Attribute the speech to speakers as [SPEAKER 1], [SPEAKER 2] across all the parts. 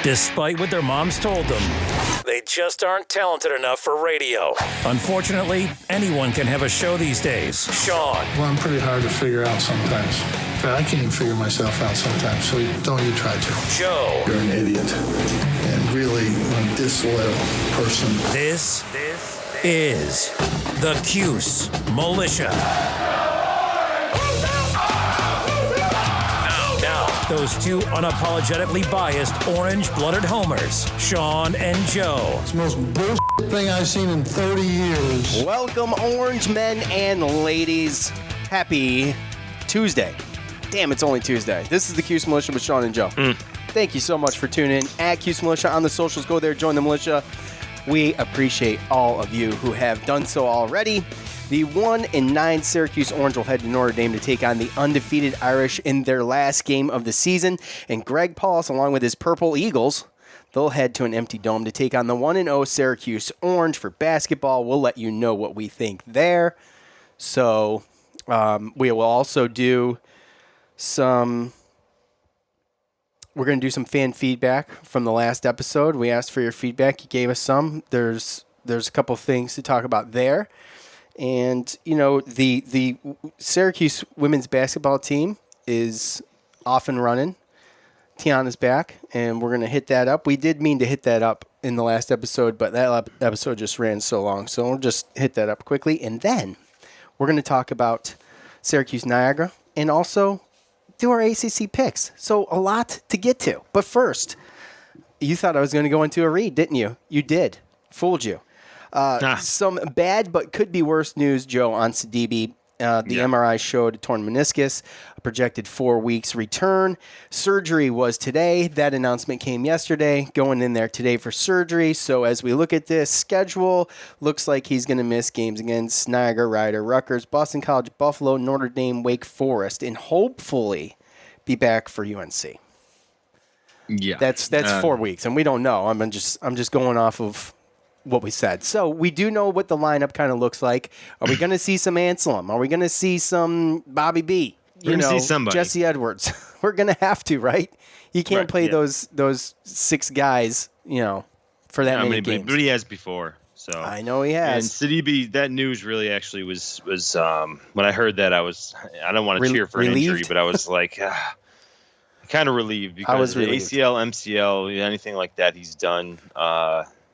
[SPEAKER 1] Despite what their moms told them, they just aren't talented enough for radio. Unfortunately, anyone can have a show these days. Sean.
[SPEAKER 2] Well, I'm pretty hard to figure out sometimes. In fact, I can't even figure myself out sometimes, so don't you try to.
[SPEAKER 1] Joe.
[SPEAKER 2] You're an idiot and really a disloyal person.
[SPEAKER 1] This is the Cuse Militia. Now, those two unapologetically biased orange-blooded homers, Sean and Joe.
[SPEAKER 2] It's the most bullshit thing I've seen in 30 years.
[SPEAKER 3] Welcome, orange men and ladies. Happy Tuesday. Damn, it's only Tuesday. This is the Cuse Militia with Sean and Joe. Thank you so much for tuning in. At Cuse Militia on the socials. Go there, join the militia. We appreciate all of you who have done so already. The 1-9 Syracuse Orange will head to Notre Dame to take on the undefeated Irish in their last game of the season. And Greg Paulus, along with his Purple Eagles, they'll head to an empty dome to take on the 1-0 Syracuse Orange for basketball. We'll let you know what we think there. So we will also do we're going to do some fan feedback from the last episode. We asked for your feedback. You gave us some. There's a couple things to talk about there. And, you know, the Syracuse women's basketball team is off and running. Tiana's back, and we're going to hit that up. We did mean to hit that up in the last episode, but that episode just ran so long. So we'll just hit that up quickly. And then we're going to talk about Syracuse Niagara and also do our ACC picks. So a lot to get to. But first, you thought I was going to go into a read, didn't you? You did. Fooled you. Some bad but could be worse news, Joe, on Sidibe. MRI showed a torn meniscus, a projected 4 weeks return. Surgery was today. That announcement came yesterday, going in there today for surgery. So as we look at this schedule, looks like he's going to miss games against Niagara, Rider, Rutgers, Boston College, Buffalo, Notre Dame, Wake Forest, and hopefully be back for UNC.
[SPEAKER 4] Yeah,
[SPEAKER 3] that's 4 weeks, and we don't know. I'm just going off of what we said. So we do know what the lineup kind of looks like. Are we going to see some Anselm? Are we going to see some Bobby B?
[SPEAKER 4] See somebody.
[SPEAKER 3] Jesse Edwards. We're going to have to, right? You can't play those six guys, for that many games.
[SPEAKER 4] But he has before. So
[SPEAKER 3] I know he has.
[SPEAKER 4] And Sidibe, that news really actually was when I heard that I don't want to cheer for
[SPEAKER 3] relieved?
[SPEAKER 4] an injury, but I was like kind of relieved because
[SPEAKER 3] I was relieved.
[SPEAKER 4] ACL, MCL, anything like that he's done.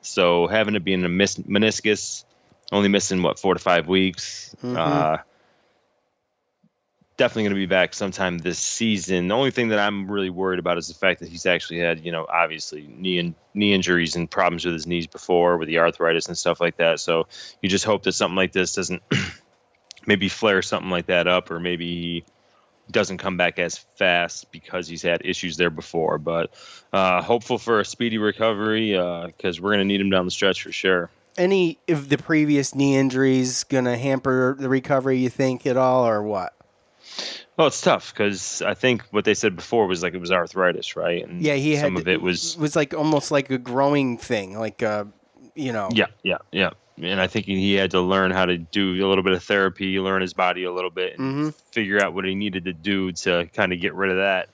[SPEAKER 4] So having to be in a meniscus, only missing 4 to 5 weeks.
[SPEAKER 3] Mm-hmm.
[SPEAKER 4] Definitely going to be back sometime this season. The only thing that I'm really worried about is the fact that he's actually had, obviously knee injuries and problems with his knees before, with the arthritis and stuff like that. So you just hope that something like this doesn't maybe flare something like that up, or maybe he doesn't come back as fast because he's had issues there before. But hopeful for a speedy recovery because we're going to need him down the stretch for sure.
[SPEAKER 3] Any of the previous knee injuries going to hamper the recovery, you think, at all, or what?
[SPEAKER 4] Well, it's tough because I think what they said before was it was arthritis, right? And
[SPEAKER 3] yeah, he had
[SPEAKER 4] some of it was
[SPEAKER 3] like almost like a growing thing, like
[SPEAKER 4] Yeah. And I think he had to learn how to do a little bit of therapy, learn his body a little bit, and figure out what he needed to do to kind of get rid of that.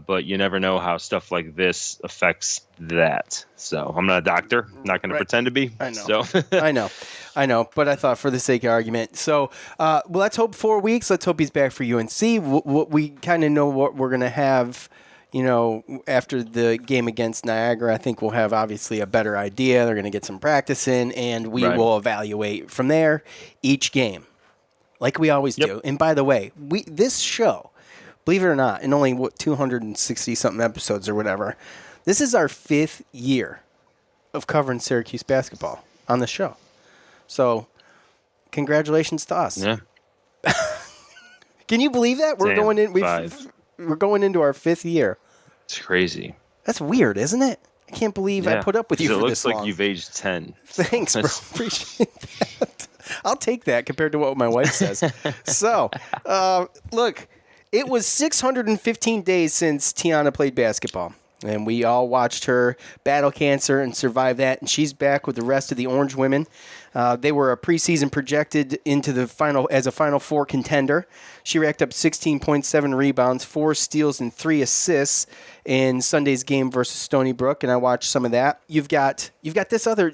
[SPEAKER 4] But you never know how stuff like this affects that. So I'm not a doctor. I'm not going to pretend to be.
[SPEAKER 3] I know.
[SPEAKER 4] So.
[SPEAKER 3] I know. But I thought for the sake of argument. So let's hope 4 weeks. Let's hope he's back for UNC. We kind of know what we're going to have. After the game against Niagara, I think we'll have obviously a better idea. They're going to get some practice in, and we will evaluate from there each game, like we always do. And by the way, this show, believe it or not, in only 260-something episodes or whatever, this is our 5th year of covering Syracuse basketball on the show. So, congratulations to us.
[SPEAKER 4] Yeah.
[SPEAKER 3] Can you believe that we're going in? We're going into our 5th year.
[SPEAKER 4] It's crazy.
[SPEAKER 3] That's weird, isn't it? I can't believe I put up with you for this long.
[SPEAKER 4] It looks like you've aged 10.
[SPEAKER 3] Thanks, bro. Appreciate that. I'll take that compared to what my wife says. So, look, it was 615 days since Tiana played basketball. And we all watched her battle cancer and survive that. And she's back with the rest of the Orange women. They were a preseason projected into the final as a Final Four contender. She racked up 16.7 rebounds, 4 steals, and 3 assists in Sunday's game versus Stony Brook, and I watched some of that. You've got this other.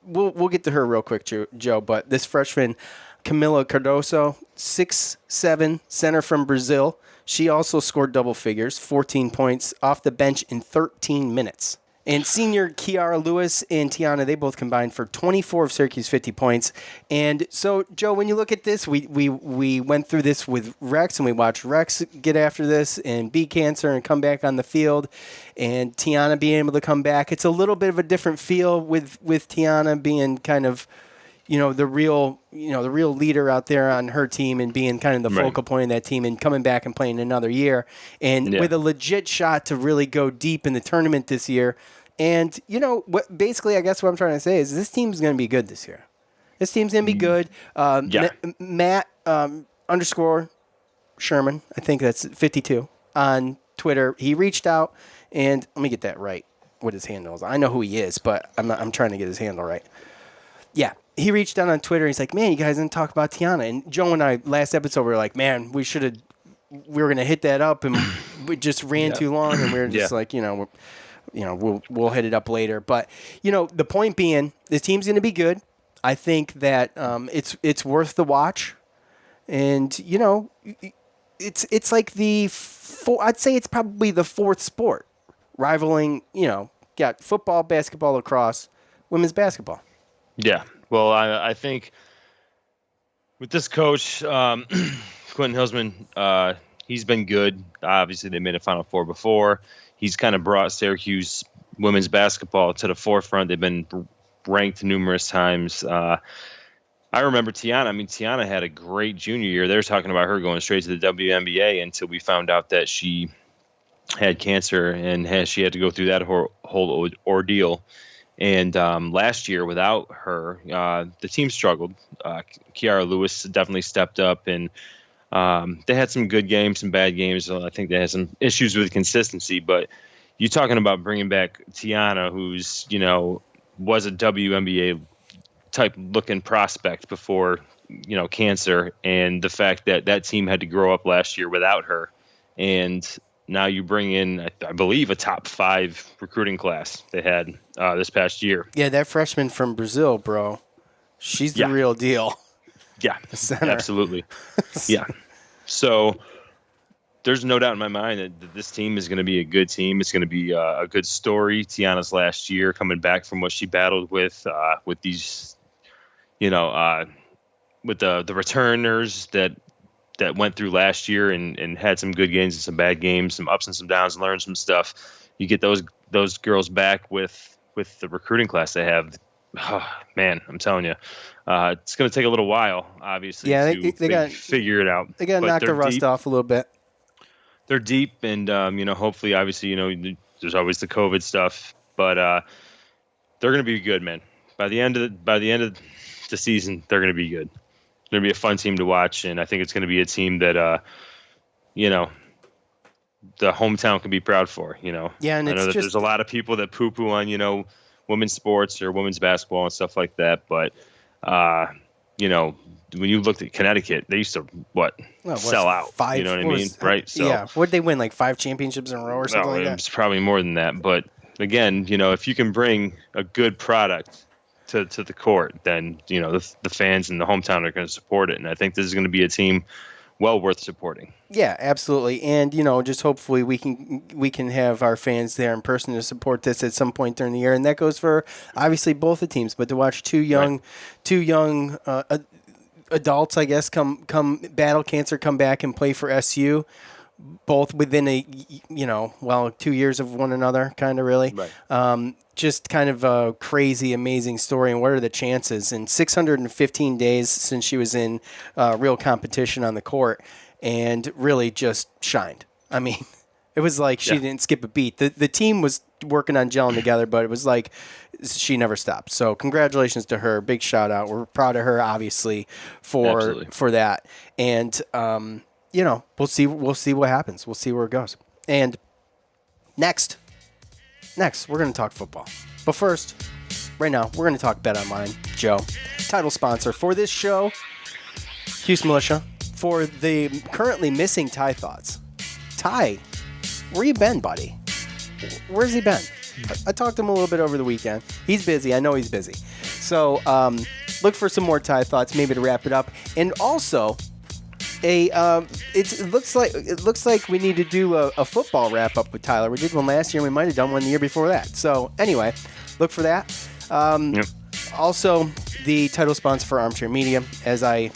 [SPEAKER 3] We'll get to her real quick, Joe. But this freshman, Camila Cardoso, 6'7", center from Brazil. She also scored double figures, 14 points off the bench in 13 minutes. And senior Kiara Lewis and Tiana, they both combined for 24 of Syracuse 50 points. And so, Joe, when you look at this, we went through this with Rex, and we watched Rex get after this and beat cancer and come back on the field. And Tiana being able to come back. It's a little bit of a different feel with Tiana being kind of, the real leader out there on her team and being kind of the focal point of that team and coming back and playing another year and with a legit shot to really go deep in the tournament this year. And, basically, I guess what I'm trying to say is this team's going to be good this year. This team's going to be good. Matt _Sherman, I think that's 52 on Twitter. He reached out, and let me get that right, what his handle is. I know who he is, but I'm trying to get his handle right. Yeah. He reached out on Twitter. He's like, man, you guys didn't talk about Tiana. And Joe and I, last episode, we were like, man, we were going to hit that up, and we just ran too long, and we were just like, we'll hit it up later. But, the point being, this team's going to be good. I think that it's worth the watch. And, it's like I'd say it's probably the fourth sport, rivaling, got football, basketball, lacrosse, women's basketball.
[SPEAKER 4] Yeah. Well, I think with this coach, Quentin Hillsman, he's been good. Obviously, they made a Final Four before. He's kind of brought Syracuse women's basketball to the forefront. They've been ranked numerous times. I remember Tiana. I mean, Tiana had a great junior year. They were talking about her going straight to the WNBA until we found out that she had cancer and she had to go through that whole ordeal. And last year, without her, the team struggled. Kiara Lewis definitely stepped up, and they had some good games, some bad games. I think they had some issues with consistency. But you're talking about bringing back Tiana, who's, was a WNBA type looking prospect before, cancer, and the fact that that team had to grow up last year without her. And now you bring in, I believe, a top 5 recruiting class they had this past year.
[SPEAKER 3] Yeah, that freshman from Brazil, bro. She's the real deal.
[SPEAKER 4] Yeah, absolutely. Yeah. So there's no doubt in my mind that this team is going to be a good team. It's going to be a good story. Tiana's last year coming back from what she battled with these, with the returners that went through last year and had some good games and some bad games, some ups and some downs, and learned some stuff. You get those girls back with the recruiting class they have. Oh, man, I'm telling you, it's going to take a little while, obviously, they got figure it out.
[SPEAKER 3] They got to knock the rust off a little bit.
[SPEAKER 4] They're deep, and hopefully, obviously, there's always the COVID stuff, but they're going to be good, man. By the end of the season, they're going to be good. They're going to be a fun team to watch, and I think it's going to be a team that the hometown can be proud for.
[SPEAKER 3] Yeah, and
[SPEAKER 4] I know that there's a lot of people that poo-poo on women's sports or women's basketball and stuff like that, but when you looked at Connecticut, they used to sell out.
[SPEAKER 3] 5,
[SPEAKER 4] you know what I mean? Right? So
[SPEAKER 3] yeah. What'd they win? Like 5 championships in a row or something like that?
[SPEAKER 4] It's probably more than that. But again, if you can bring a good product to the court, then the fans in the hometown are going to support it. And I think this is going to be a team well worth supporting.
[SPEAKER 3] Yeah, absolutely. And just hopefully we can have our fans there in person to support this at some point during the year. And that goes for obviously both the teams, but to watch two young adults, I guess, come battle cancer, come back and play for SU, both within 2 years of one another, kind of really. Right. Just kind of a crazy, amazing story. And what are the chances? In 615 days since she was in real competition on the court, and really just shined. I mean, it was like she didn't skip a beat. The team was working on gelling together, but it was like she never stopped. So congratulations to her. Big shout out. We're proud of her, obviously, for that. And we'll see what happens. We'll see where it goes. And next, we're going to talk football. But first, right now, we're going to talk Bet Online. Joe, title sponsor for this show, Cuse Militia, for the currently missing Ty Thoughts. Ty, where you been, buddy? Where's he been? I talked to him a little bit over the weekend. He's busy. I know he's busy. So look for some more Ty Thoughts, maybe to wrap it up. And also, it looks like we need to do a football wrap up with Tyler. We did one last year. We might have done one the year before that. So anyway, look for that.
[SPEAKER 4] Yep.
[SPEAKER 3] Also, the title sponsor for Armchair Media, as I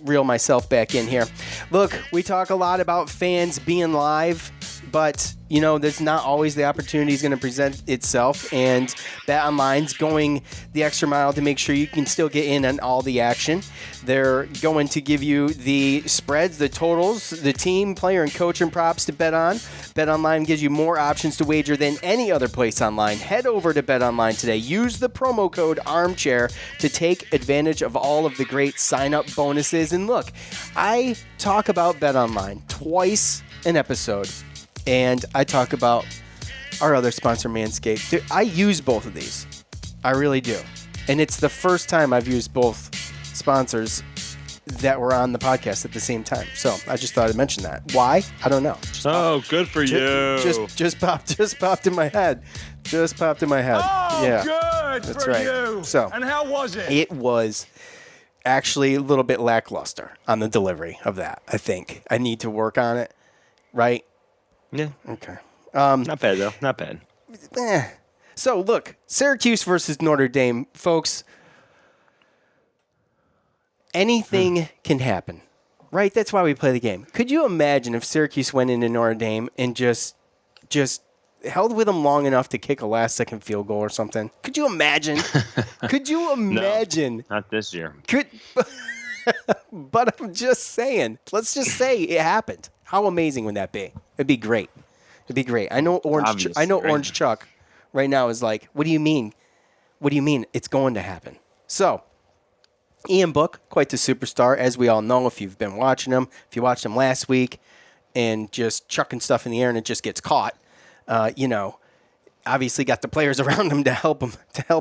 [SPEAKER 3] reel myself back in here. Look, we talk a lot about fans being live, but there's not always the opportunity is going to present itself, and BetOnline's going the extra mile to make sure you can still get in on all the action. They're going to give you the spreads, the totals, the team, player, and coach and props to bet on. BetOnline gives you more options to wager than any other place online. Head over to BetOnline today. Use the promo code ARMCHAIR to take advantage of all of the great sign-up bonuses. And look, I talk about BetOnline twice an episode. And I talk about our other sponsor, Manscaped. Dude, I use both of these. I really do. And it's the first time I've used both sponsors that were on the podcast at the same time. So I just thought I'd mention that. Why? I don't know.
[SPEAKER 4] Good for you.
[SPEAKER 3] Just popped in my head. Just popped in my head.
[SPEAKER 5] Oh,
[SPEAKER 3] yeah.
[SPEAKER 5] good
[SPEAKER 3] That's
[SPEAKER 5] for
[SPEAKER 3] right.
[SPEAKER 5] you.
[SPEAKER 3] So,
[SPEAKER 5] and how was it?
[SPEAKER 3] It was actually a little bit lackluster on the delivery of that, I think. I need to work on it, right?
[SPEAKER 4] Yeah.
[SPEAKER 3] Okay.
[SPEAKER 4] Not bad, though. Not bad.
[SPEAKER 3] So, look, Syracuse versus Notre Dame. Folks, anything can happen, right? That's why we play the game. Could you imagine if Syracuse went into Notre Dame and just held with them long enough to kick a last-second field goal or something? Could you imagine? Could you imagine?
[SPEAKER 4] No, not this year.
[SPEAKER 3] But I'm just saying. Let's just say it happened. How amazing would that be? It'd be great. It'd be great. I know Orange Chuck right now is like, what do you mean? What do you mean it's going to happen? So, Ian Book, quite the superstar, as we all know if you've been watching him. If you watched him last week and just chucking stuff in the air and it just gets caught, obviously got the players around him to help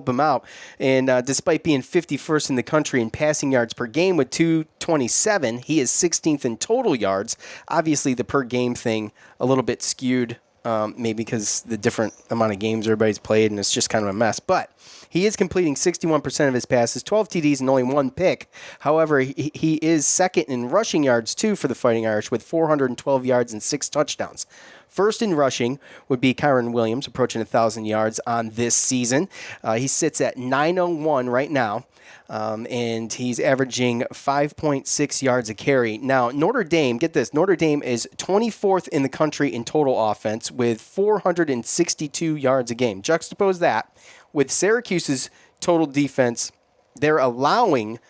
[SPEAKER 3] him out. And despite being 51st in the country in passing yards per game with 227, he is 16th in total yards. Obviously, the per game thing a little bit skewed, maybe because the different amount of games everybody's played, and it's just kind of a mess. But he is completing 61% of his passes, 12 TDs, and only one pick. However, he is second in rushing yards, too, for the Fighting Irish with 412 yards and 6 touchdowns. First in rushing would be Kyron Williams, approaching 1,000 yards on this season. He sits at 901 right now, and he's averaging 5.6 yards a carry. Now, Notre Dame, get this, Notre Dame is 24th in the country in total offense with 462 yards a game. Juxtapose that with Syracuse's total defense, they're allowing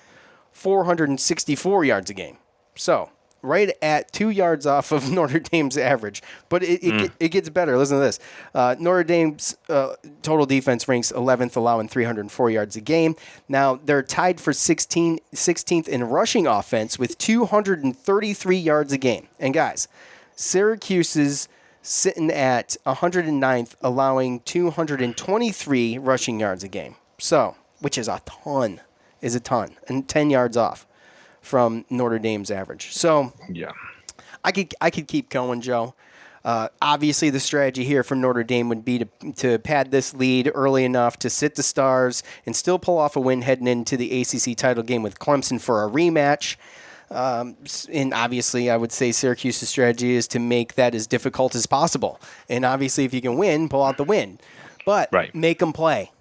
[SPEAKER 3] 464 yards a game. So, right at 2 yards off of Notre Dame's average. But it gets better. Listen to this. Notre Dame's total defense ranks 11th, allowing 304 yards a game. Now, they're tied for 16th in rushing offense with 233 yards a game. And, guys, Syracuse is sitting at 109th, allowing 223 rushing yards a game. So, which is a ton, and 10 yards off from Notre Dame's average. So
[SPEAKER 4] yeah,
[SPEAKER 3] I could keep going, Joe. Obviously, the strategy here for Notre Dame would be to pad this lead early enough to sit the Stars and still pull off a win heading into the ACC title game with Clemson for a rematch. And obviously, I would say Syracuse's strategy is to make that as difficult as possible. And obviously, if you can win, pull out the win. But Make them play.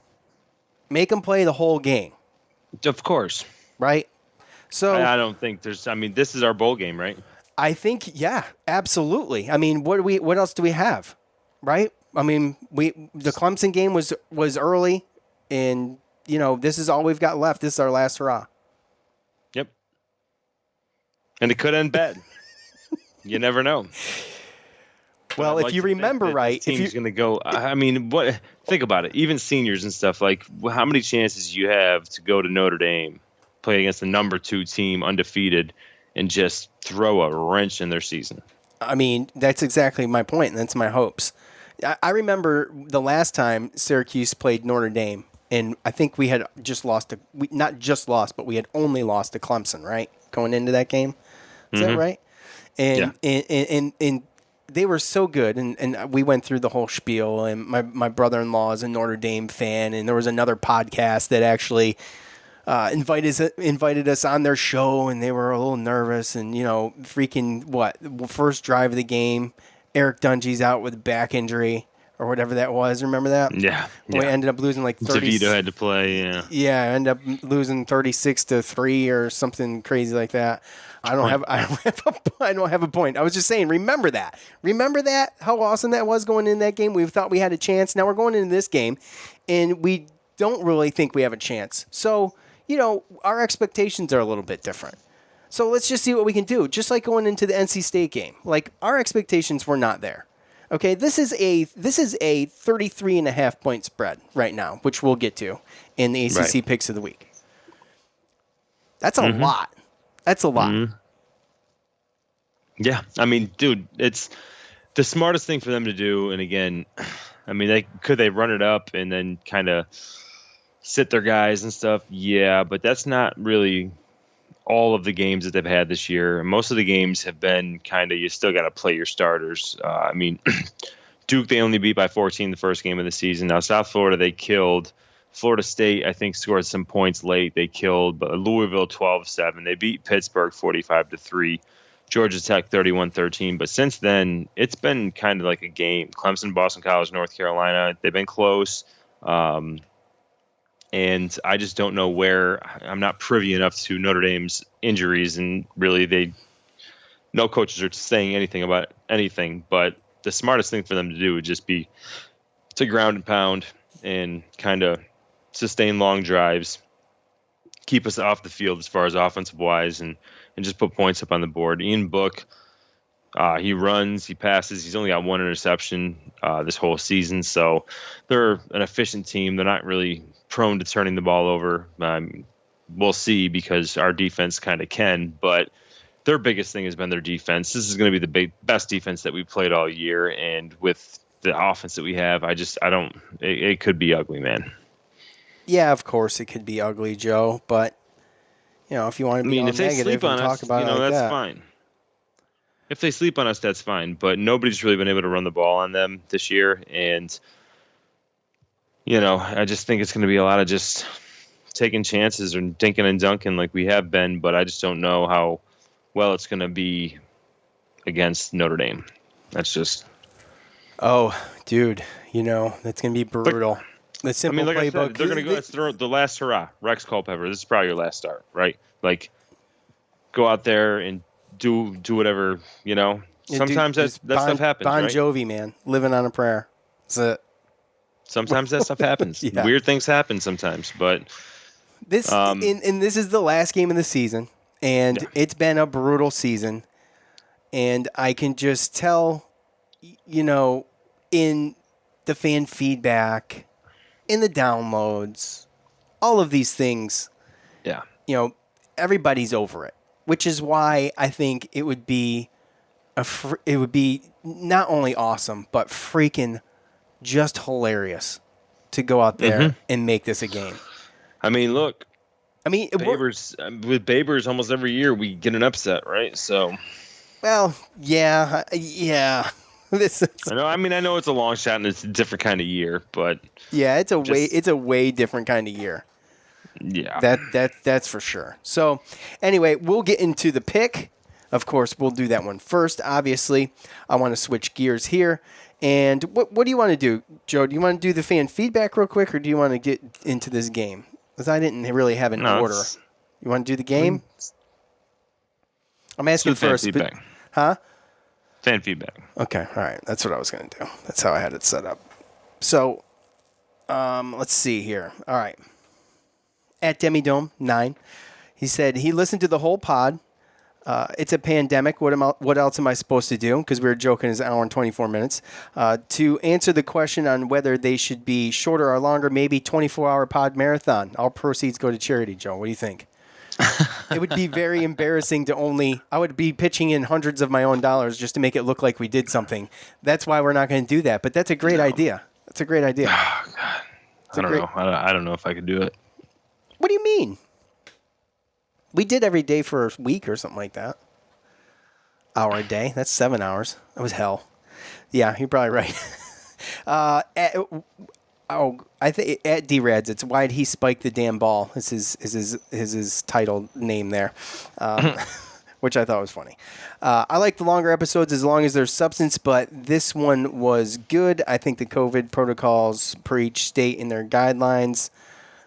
[SPEAKER 3] Make them play the whole game.
[SPEAKER 4] Of course.
[SPEAKER 3] Right? So
[SPEAKER 4] I don't think there's. I mean, this is our bowl game, right?
[SPEAKER 3] I think, yeah, absolutely. I mean, what else do we have, right? I mean, the Clemson game was early, and this is all we've got left. This is our last hurrah.
[SPEAKER 4] Yep. And it could end bad. You never know.
[SPEAKER 3] Well, if you remember right,
[SPEAKER 4] the team's going to go. I mean, what? Think about it. Even seniors and stuff, like how many chances you have to go to Notre Dame, play against the number 2 team, undefeated, and just throw a wrench in their season.
[SPEAKER 3] I mean, that's exactly my point, and that's my hopes. I remember the last time Syracuse played Notre Dame and I think we had just lost not just lost, but we had only lost to Clemson, right? Going into that game. Is that right? And, and they were so good, and we went through the whole spiel, and my brother-in-law is a Notre Dame fan, and there was another podcast that actually invited us on their show, and they were a little nervous, and, first drive of the game, Eric Dungy's out with a back injury or whatever that was. Remember that?
[SPEAKER 4] Yeah.
[SPEAKER 3] We ended up losing like 30.
[SPEAKER 4] DeVito had to play, yeah.
[SPEAKER 3] Yeah, I ended up losing 36-3 or something crazy like that. I don't have a point. I was just saying, remember that. Remember that? How awesome that was going in that game. We thought we had a chance. Now we're going into this game, and we don't really think we have a chance. So, our expectations are a little bit different. So let's just see what we can do. Just like going into the NC State game. Like, our expectations were not there. Okay, this is a 33.5 point spread right now, which we'll get to in the ACC picks of the week. That's a lot. That's a lot.
[SPEAKER 4] Mm-hmm. Yeah, I mean, dude, it's the smartest thing for them to do. And again, I mean, they run it up and then kind of sit their guys and stuff? Yeah, but that's not really all of the games that they've had this year. Most of the games have been kind of, you still got to play your starters. I mean, Duke, they only beat by 14 the first game of the season. Now, South Florida, they killed. Florida State, I think, scored some points late. They killed, but Louisville 12-7. They beat Pittsburgh 45-3. Georgia Tech 31-13. But since then, it's been kind of like a game. Clemson, Boston College, North Carolina, they've been close. And I just don't know where. I'm not privy enough to Notre Dame's injuries, and really no coaches are saying anything about anything. But the smartest thing for them to do would just be to ground and pound and kind of sustain long drives, keep us off the field as far as offensive wise, and just put points up on the board. Ian Book, he runs, he passes. He's only got one interception this whole season, so they're an efficient team. They're not really prone to turning the ball over. We'll see, because our defense kind of can, but their biggest thing has been their defense. This is going to be the best defense that we played all year, and with the offense that we have, it could be ugly, man.
[SPEAKER 3] Yeah, of course it could be ugly, Joe, but if you want to be all negative and talk about it like
[SPEAKER 4] that's fine. If they sleep on us, that's fine, but nobody's really been able to run the ball on them this year, and I just think it's going to be a lot of just taking chances and dinking and dunking like we have been, but I just don't know how well it's going to be against Notre Dame. That's just...
[SPEAKER 3] Oh, dude, that's going to be brutal. The simple
[SPEAKER 4] like
[SPEAKER 3] playbook.
[SPEAKER 4] I said, they're going to go. It's the last hurrah. Rex Culpepper. This is probably your last start, right? Like, go out there and do whatever. Sometimes that stuff happens.
[SPEAKER 3] Bon
[SPEAKER 4] right?
[SPEAKER 3] Jovi, man, living on a prayer. That's it.
[SPEAKER 4] Sometimes that stuff happens. Yeah. Weird things happen sometimes, but
[SPEAKER 3] this and this is the last game of the season, and it's been a brutal season, and I can just tell, in the fan feedback, in the downloads, all of these things, everybody's over it, which is why I think it would be not only awesome, but freaking just hilarious to go out there and make this a game.
[SPEAKER 4] I mean, look. with Babers, almost every year we get an upset, right? So.
[SPEAKER 3] Well, yeah. This is.
[SPEAKER 4] I know it's a long shot and it's a different kind of year, but.
[SPEAKER 3] Yeah, it's a way different kind of year.
[SPEAKER 4] Yeah.
[SPEAKER 3] That's for sure. So, anyway, we'll get into the pick. Of course, we'll do that one first. Obviously, I want to switch gears here. And what do you want to do, Joe? Do you want to do the fan feedback real quick, or do you want to get into this game? Because I didn't really have an order. You want to do the game? I'm asking first.
[SPEAKER 4] Fan feedback.
[SPEAKER 3] Huh?
[SPEAKER 4] Fan feedback.
[SPEAKER 3] Okay, all right. That's what I was going to do. That's how I had it set up. So, let's see here. All right. At Demidome9, he said he listened to the whole pod. It's a pandemic. What else am I supposed to do? Because we were joking, it's an hour and 24 minutes. To answer the question on whether they should be shorter or longer, maybe 24-hour pod marathon. All proceeds go to charity, Joe. What do you think? It would be very embarrassing I would be pitching in hundreds of my own dollars just to make it look like we did something. That's why we're not going to do that. But that's a great idea. That's a great idea.
[SPEAKER 4] Oh, God. I don't know. I don't know if I could do it.
[SPEAKER 3] What do you mean? We did every day for a week or something like that. Hour a day. That's 7 hours. That was hell. Yeah, you're probably right. I think at D-Rads, it's why'd he spike the damn ball? Is his title name there, which I thought was funny. I like the longer episodes as long as there's substance, but this one was good. I think the COVID protocols per each state in their guidelines.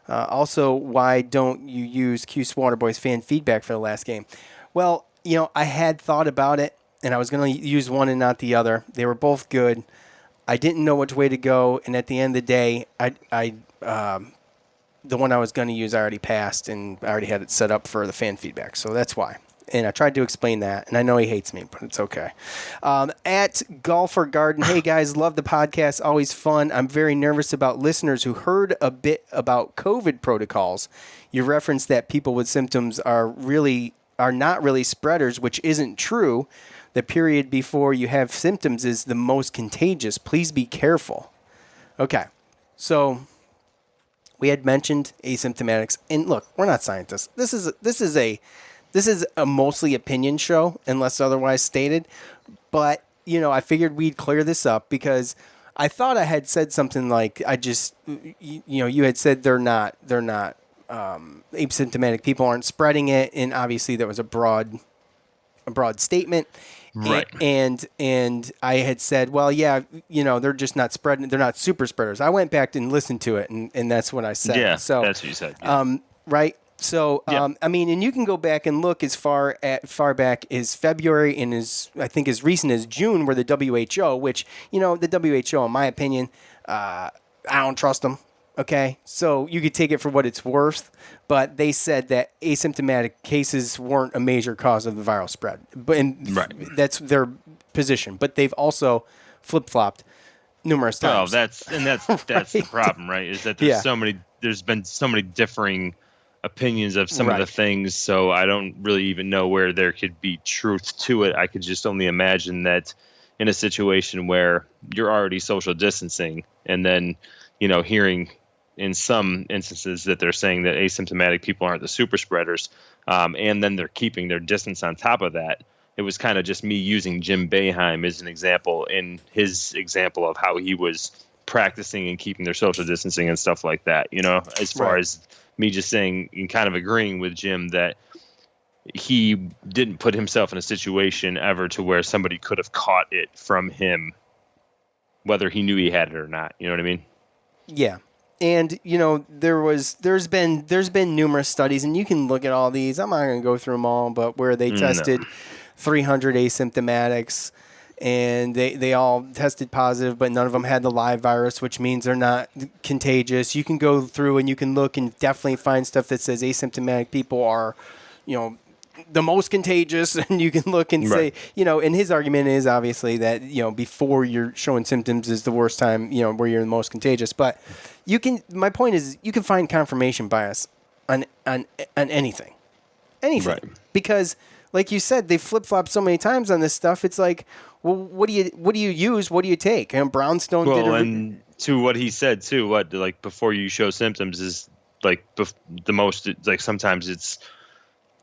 [SPEAKER 3] Also, why don't you use Cuse Waterboys fan feedback for the last game? Well, I had thought about it, and I was going to use one and not the other. They were both good. I didn't know which way to go, and at the end of the day, the one I was going to use I already passed, and I already had it set up for the fan feedback, so that's why. And I tried to explain that, and I know he hates me, but it's okay. At Golfer Garden, hey guys, love the podcast, always fun. I'm very nervous about listeners who heard a bit about COVID protocols. You referenced that people with symptoms are not really spreaders, which isn't true. The period before you have symptoms is the most contagious. Please be careful. Okay, so we had mentioned asymptomatics, and look, we're not scientists. This is a mostly opinion show, unless otherwise stated. But I figured we'd clear this up because I thought I had said something like you had said they're not asymptomatic people aren't spreading it, and obviously that was a broad statement.
[SPEAKER 4] Right.
[SPEAKER 3] And I had said, well, yeah, they're just not spreading. They're not super spreaders. I went back and listened to it, and that's what I said.
[SPEAKER 4] Yeah,
[SPEAKER 3] so
[SPEAKER 4] that's what you said. Yeah.
[SPEAKER 3] Right. So, and you can go back and look as far back as February and I think as recent as June, where the WHO, which, the WHO, in my opinion, I don't trust them. Okay. So you could take it for what it's worth, but they said that asymptomatic cases weren't a major cause of the viral spread. That's their position, but they've also flip-flopped numerous times.
[SPEAKER 4] Well, that's right? The problem, right? Is that there's been so many differing opinions of some of the things, so I don't really even know where there could be truth to it. I could just only imagine that in a situation where you're already social distancing and then, hearing in some instances that they're saying that asymptomatic people aren't the super spreaders, and then they're keeping their distance on top of that. It was kind of just me using Jim Boeheim as an example in his example of how he was practicing and keeping their social distancing and stuff like that, as far as me just saying and kind of agreeing with Jim that he didn't put himself in a situation ever to where somebody could have caught it from him, whether he knew he had it or not. You know what I mean?
[SPEAKER 3] Yeah. And, there's been numerous studies, and you can look at all these. I'm not going to go through them all, but where they tested 300 asymptomatics, and they all tested positive, but none of them had the live virus, which means they're not contagious. You can go through and you can look and definitely find stuff that says asymptomatic people are, the most contagious, and you can look and say, and his argument is obviously that, before you're showing symptoms is the worst time, where you're the most contagious. But my point is you can find confirmation bias on anything, right. Because like you said, they flip-flopped so many times on this stuff. It's like, well, what do you use? What do you take? And Brownstone did
[SPEAKER 4] and to what he said too, before you show symptoms is like the most, like sometimes it's,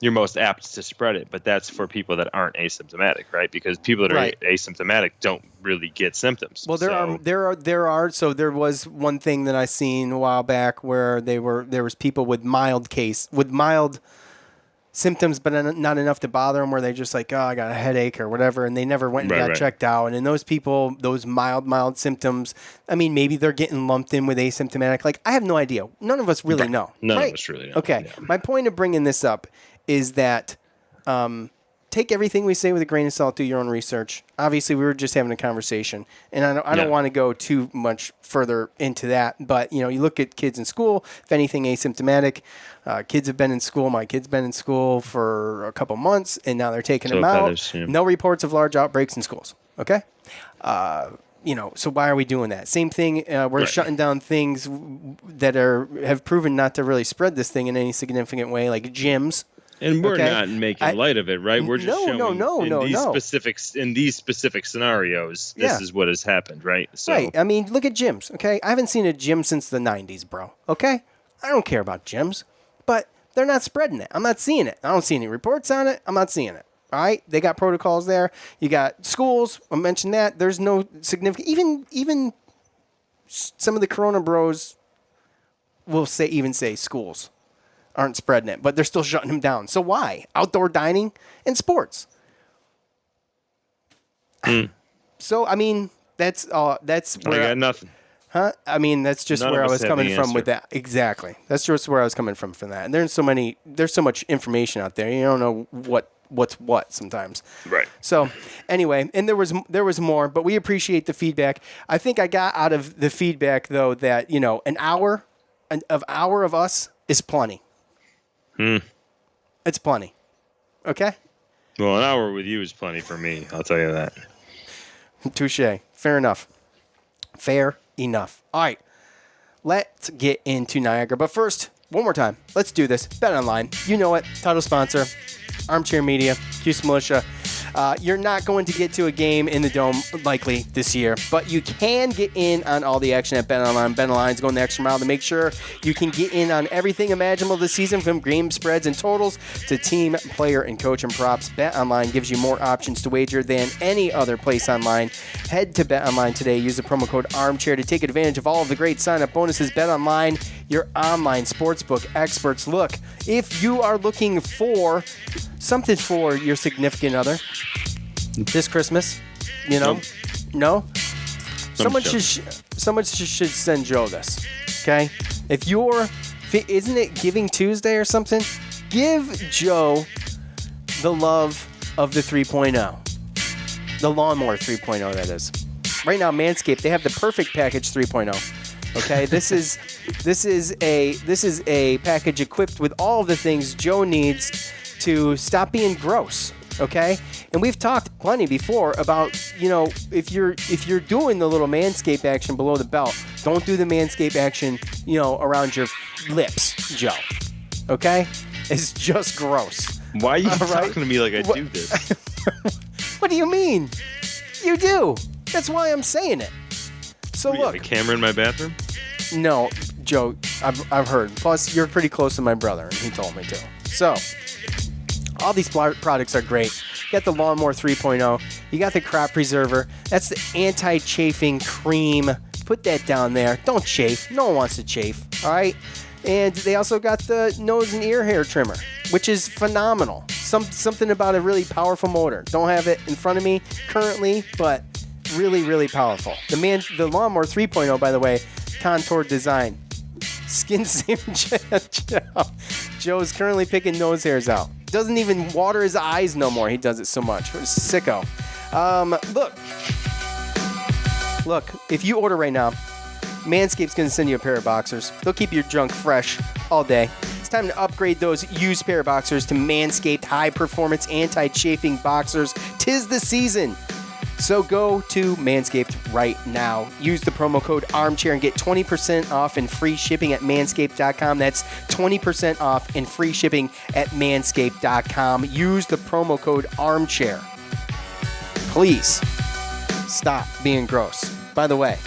[SPEAKER 4] you're most apt to spread it, but that's for people that aren't asymptomatic, right? Because people that are asymptomatic don't really get symptoms.
[SPEAKER 3] Well, there are. So there was one thing that I seen a while back where there was people with mild symptoms, but not enough to bother them, where they just like, oh, I got a headache or whatever, and they never went and got checked out. And in those people, those mild symptoms, I mean, maybe they're getting lumped in with asymptomatic. Like, I have no idea. None of us really know.
[SPEAKER 4] None of us really know.
[SPEAKER 3] Okay. Yeah. My point of bringing this up is that take everything we say with a grain of salt, do your own research. Obviously, we were just having a conversation, and I don't want to go too much further into that. But, you look at kids in school, if anything asymptomatic, kids have been in school. My kid's been in school for a couple months, and now they're taking them out. No reports of large outbreaks in schools, okay? So why are we doing that? Same thing, we're shutting down things that have proven not to really spread this thing in any significant way, like gyms.
[SPEAKER 4] And we're
[SPEAKER 3] okay?
[SPEAKER 4] not making light of it, right? We're just showing in these specific scenarios, this is what has happened, right? So,
[SPEAKER 3] right. I mean, look at gyms, okay? I haven't seen a gym since the 90s, bro, okay? I don't care about gyms, but they're not spreading it. I'm not seeing it. I don't see any reports on it. I'm not seeing it, all right? They got protocols there. You got schools. I mentioned that. There's no significant, even some of the Corona bros will say schools aren't spreading it, but they're still shutting them down. So why? Outdoor dining and sports. So, I mean, that's where
[SPEAKER 4] I got nothing.
[SPEAKER 3] Huh? I mean, that's just
[SPEAKER 4] None
[SPEAKER 3] where I
[SPEAKER 4] of us
[SPEAKER 3] was
[SPEAKER 4] have
[SPEAKER 3] coming
[SPEAKER 4] the
[SPEAKER 3] from
[SPEAKER 4] answer.
[SPEAKER 3] with that. Exactly. That's just where I was coming from that. And there's so much information out there. You don't know what's what sometimes.
[SPEAKER 4] Right.
[SPEAKER 3] So anyway, and there was more, but we appreciate the feedback. I think I got out of the feedback though that, an hour of us is plenty. It's plenty. Okay?
[SPEAKER 4] Well, an hour with you is plenty for me. I'll tell you that.
[SPEAKER 3] Touche. Fair enough. Fair enough. All right. Let's get into Niagara. But first, one more time. Let's do this. Bet Online. You know it. Title sponsor. Armchair Media. Cuse Militia. You're not going to get to a game in the Dome likely this year, but you can get in on all the action at BetOnline. BetOnline's going the extra mile to make sure you can get in on everything imaginable this season, from game spreads and totals to team, player, and coach and props. BetOnline gives you more options to wager than any other place online. Head to BetOnline today. Use the promo code ARMCHAIR to take advantage of all of the great sign-up bonuses. BetOnline, your online sportsbook experts. Look, if you are looking for something for your significant other this Christmas,
[SPEAKER 4] Nope.
[SPEAKER 3] no? Someone
[SPEAKER 4] Joe.
[SPEAKER 3] should send Joe this, okay? Isn't it Giving Tuesday or something? Give Joe the love of the 3.0. The lawnmower 3.0, that is. Right now, Manscaped, they have the perfect package 3.0. Okay, this is a package equipped with all of the things Joe needs to stop being gross. Okay, and we've talked plenty before about, if you're doing the little Manscaped action below the belt, don't do the Manscaped action, around your lips, Joe. Okay, it's just gross.
[SPEAKER 4] Why are you talking to me like I do this?
[SPEAKER 3] What do you mean? You do. That's why I'm saying it. So
[SPEAKER 4] You have
[SPEAKER 3] look,
[SPEAKER 4] a camera in my bathroom?
[SPEAKER 3] no, Joe, I've heard. Plus, you're pretty close to my brother, and he told me to. So, all these products are great. You got the Lawnmower 3.0. You got the Crop Preserver. That's the anti-chafing cream. Put that down there. Don't chafe. No one wants to chafe. All right? And they also got the nose and ear hair trimmer, which is phenomenal. Something about a really powerful motor. Don't have it in front of me currently, but really, really powerful. The Lawnmower 3.0, by the way, contoured design. Skin saver. Joe's currently picking nose hairs out. Doesn't even water his eyes no more. He does it so much. Sicko. Look, if you order right now, Manscaped's going to send you a pair of boxers. They'll keep your junk fresh all day. It's time to upgrade those used pair of boxers to Manscaped high-performance anti-chafing boxers. 'Tis the season. So go to Manscaped right now. Use the promo code ARMCHAIR and get 20% off and free shipping at manscaped.com. That's 20% off and free shipping at manscaped.com. Use the promo code ARMCHAIR. Please stop being gross. By the way,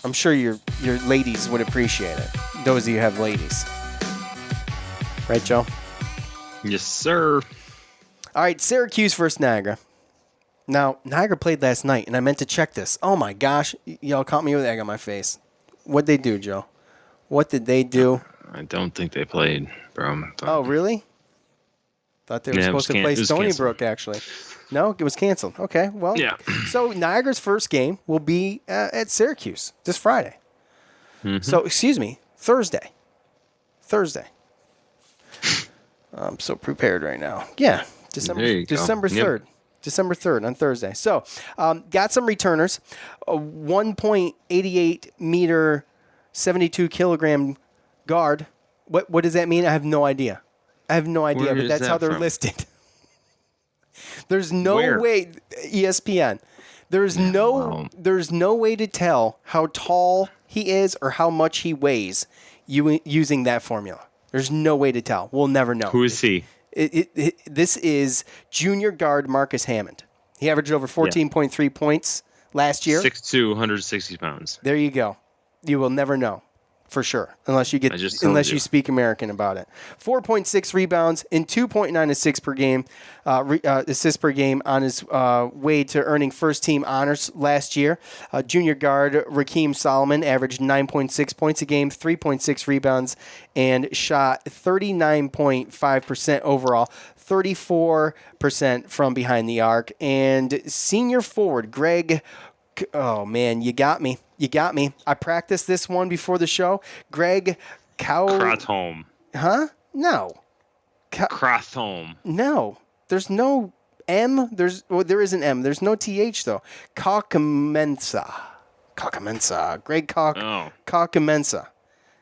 [SPEAKER 3] I'm sure your ladies would appreciate it. Those of you who have ladies. Right, Joe?
[SPEAKER 4] Yes, sir.
[SPEAKER 3] All right, Syracuse versus Niagara. Now, Niagara played last night, and I meant to check this. Oh, my gosh. Y'all caught me with egg on my face. What'd they do, Joe? What did they do?
[SPEAKER 4] I don't think they played, bro.
[SPEAKER 3] Oh, really? Thought they were supposed to play Stony Brook, actually. No, it was canceled. Okay, well.
[SPEAKER 4] Yeah.
[SPEAKER 3] So, Niagara's first game will be at Syracuse this Friday.
[SPEAKER 4] Mm-hmm.
[SPEAKER 3] So, excuse me, Thursday. I'm so prepared right now. Yeah, December 3rd.
[SPEAKER 4] Yep.
[SPEAKER 3] December 3rd on Thursday. So, got some returners. A 1.88 meter, 72 kilogram guard. What does that mean? I have no idea.
[SPEAKER 4] Where
[SPEAKER 3] but that's how they're
[SPEAKER 4] from?
[SPEAKER 3] listed. There's no way. ESPN. There's no way to tell how tall he is or how much he weighs using that formula. There's no way to tell. We'll never know.
[SPEAKER 4] Who is he?
[SPEAKER 3] This is junior guard Marcus Hammond. He averaged over 14.3 points last year.
[SPEAKER 4] 6'2", 160 pounds.
[SPEAKER 3] There you go. You will never know. For sure, unless you speak American about it. 4.6 rebounds and 2.9 assists per game, on his way to earning first-team honors last year. Junior guard Rakeem Solomon averaged 9.6 points a game, 3.6 rebounds, and shot 39.5% overall, 34% from behind the arc. And senior forward Greg, oh man, you got me. I practiced this one before the show. Greg
[SPEAKER 4] Krathom.
[SPEAKER 3] Huh? No.
[SPEAKER 4] Krathom.
[SPEAKER 3] No. There's no M. There is an M. There's no TH, though. Kakamensa. Greg Kakamensa.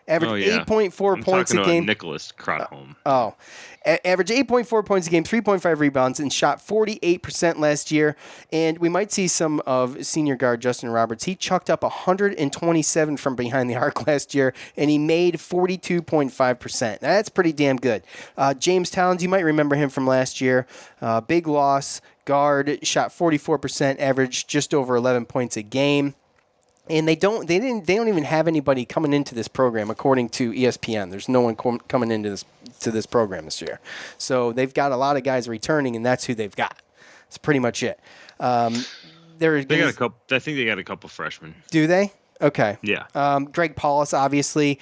[SPEAKER 3] Average 8.4 points a game.
[SPEAKER 4] Nicholas Krathom.
[SPEAKER 3] Average 8.4 points a game, 3.5 rebounds, and shot 48% last year. And we might see some of senior guard Justin Roberts. He chucked up 127 from behind the arc last year, and he made 42.5%. That's pretty damn good. James Towns, you might remember him from last year. Big loss. Guard, shot 44%, averaged just over 11 points a game. And they don't even have anybody coming into this program, according to ESPN. There's no one coming into this program this year. So they've got a lot of guys returning, and that's who they've got. That's pretty much it. I think
[SPEAKER 4] they got a couple freshmen.
[SPEAKER 3] Do they? Okay.
[SPEAKER 4] Yeah.
[SPEAKER 3] Greg Paulus, obviously,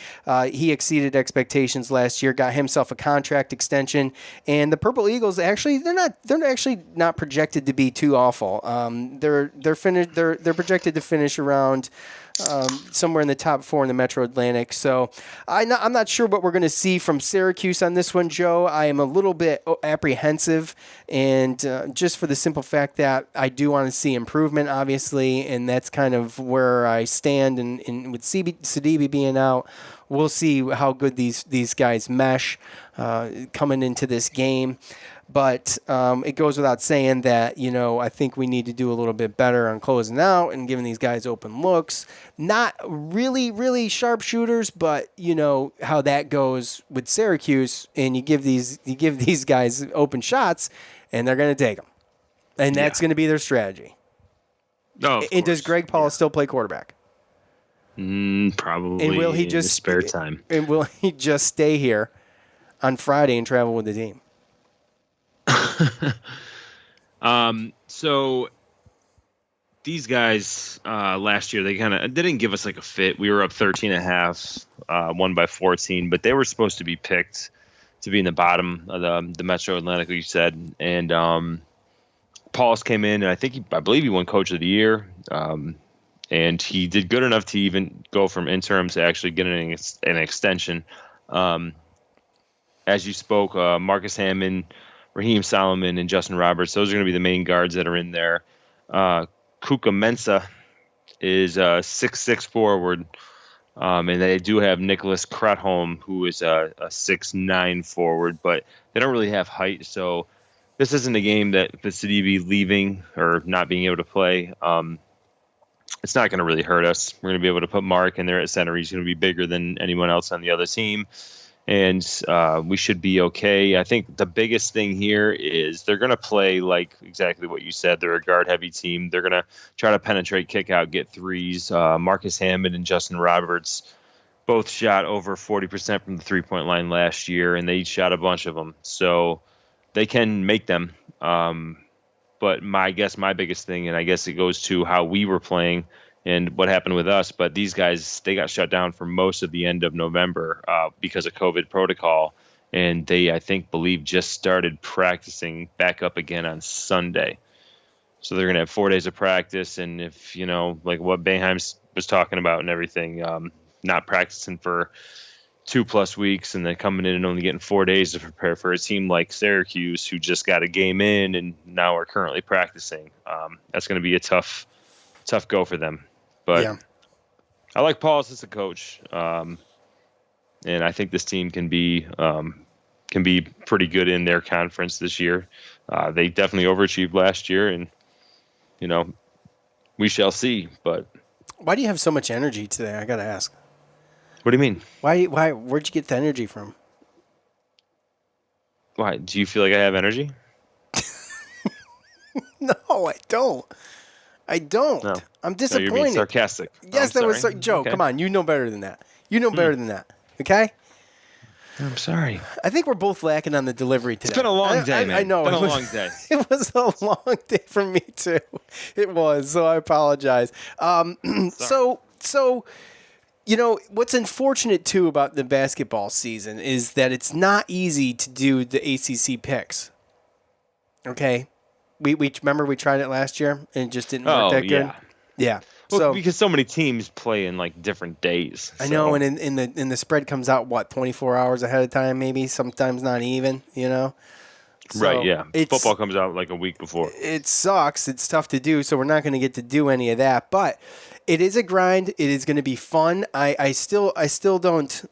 [SPEAKER 3] he exceeded expectations last year, got himself a contract extension, and the Purple Eagles they're actually not projected to be too awful. They're projected to finish around somewhere in the top 4 in the Metro Atlantic. So I'm not sure what we're going to see from Syracuse on this one, Joe. I am a little bit apprehensive, and just for the simple fact that I do want to see improvement, obviously, and that's kind of where I stand. And with Sidibe being out, we'll see how good these guys mesh coming into this game. But it goes without saying that, I think we need to do a little bit better on closing out and giving these guys open looks. Not really, really sharp shooters, but how that goes with Syracuse, and you give these guys open shots, and they're going to take them. And that's going to be their strategy.
[SPEAKER 4] Oh,
[SPEAKER 3] and does Greg Paul still play quarterback?
[SPEAKER 4] Probably.
[SPEAKER 3] And will he
[SPEAKER 4] in his spare time?
[SPEAKER 3] And will he just stay here on Friday and travel with the team?
[SPEAKER 4] So these guys last year, they didn't give us like a fit. We were up 13.5, won by 14, but they were supposed to be picked to be in the bottom of the Metro Atlantic, like you said. And Paulus came in, and I believe he won Coach of the Year. And he did good enough to even go from interim to actually getting an extension. As you spoke, Marcus Hammond, Raheem Solomon, and Justin Roberts, those are going to be the main guards that are in there. Kuka Mensah is a 6'6" forward, and they do have Nicholas Krathom, who is a 6'9" forward, but they don't really have height, so this isn't a game that the Sidibe leaving or not being able to play. It's not going to really hurt us. We're going to be able to put Mark in there at center. He's going to be bigger than anyone else on the other team. And we should be okay. I think the biggest thing here is they're going to play like exactly what you said. They're a guard-heavy team. They're going to try to penetrate, kick out, get threes. Marcus Hammond and Justin Roberts both shot over 40% from the three-point line last year, and they each shot a bunch of them. So they can make them. But my biggest thing, and I guess it goes to how we were playing and what happened with us, but these guys, they got shut down for most of the end of November because of COVID protocol. And they, believe just started practicing back up again on Sunday. So they're going to have 4 days of practice. And if, like what Boeheim was talking about and everything, not practicing for 2+ weeks and then coming in and only getting 4 days to prepare for a team like Syracuse, who just got a game in and now are currently practicing. That's going to be a tough go for them. But yeah. I like Paulus as a coach, and I think this team can be pretty good in their conference this year. They definitely overachieved last year, and we shall see. But
[SPEAKER 3] why do you have so much energy today? I got to ask.
[SPEAKER 4] What do you mean?
[SPEAKER 3] Why? Where'd you get the energy from?
[SPEAKER 4] Why? Do you feel like I have energy?
[SPEAKER 3] No, I don't. I don't.
[SPEAKER 4] No.
[SPEAKER 3] I'm
[SPEAKER 4] No,
[SPEAKER 3] disappointed.
[SPEAKER 4] you're being sarcastic.
[SPEAKER 3] Yes, that was
[SPEAKER 4] sorry.
[SPEAKER 3] Joe.
[SPEAKER 4] Okay.
[SPEAKER 3] Come on, you know better than that. You know better than that. Okay.
[SPEAKER 4] I'm sorry.
[SPEAKER 3] I think we're both lacking on the delivery today.
[SPEAKER 4] It's been a long day, man.
[SPEAKER 3] I know.
[SPEAKER 4] It's been
[SPEAKER 3] It
[SPEAKER 4] a
[SPEAKER 3] was-
[SPEAKER 4] long day.
[SPEAKER 3] It was a long day for me too. It was. So I apologize. So what's unfortunate too about the basketball season is that it's not easy to do the ACC picks. Okay, we remember we tried it last year and it just didn't work that good. Yeah.
[SPEAKER 4] Well,
[SPEAKER 3] So
[SPEAKER 4] because so many teams play in like different days.
[SPEAKER 3] I know, and in the spread comes out 24 hours ahead of time, maybe sometimes not even. So
[SPEAKER 4] right. Yeah.
[SPEAKER 3] it's-
[SPEAKER 4] Football comes out like a week before.
[SPEAKER 3] It sucks. It's tough to do, so we're not going to get to do any of that. But it is a grind. It is going to be fun. I still don't,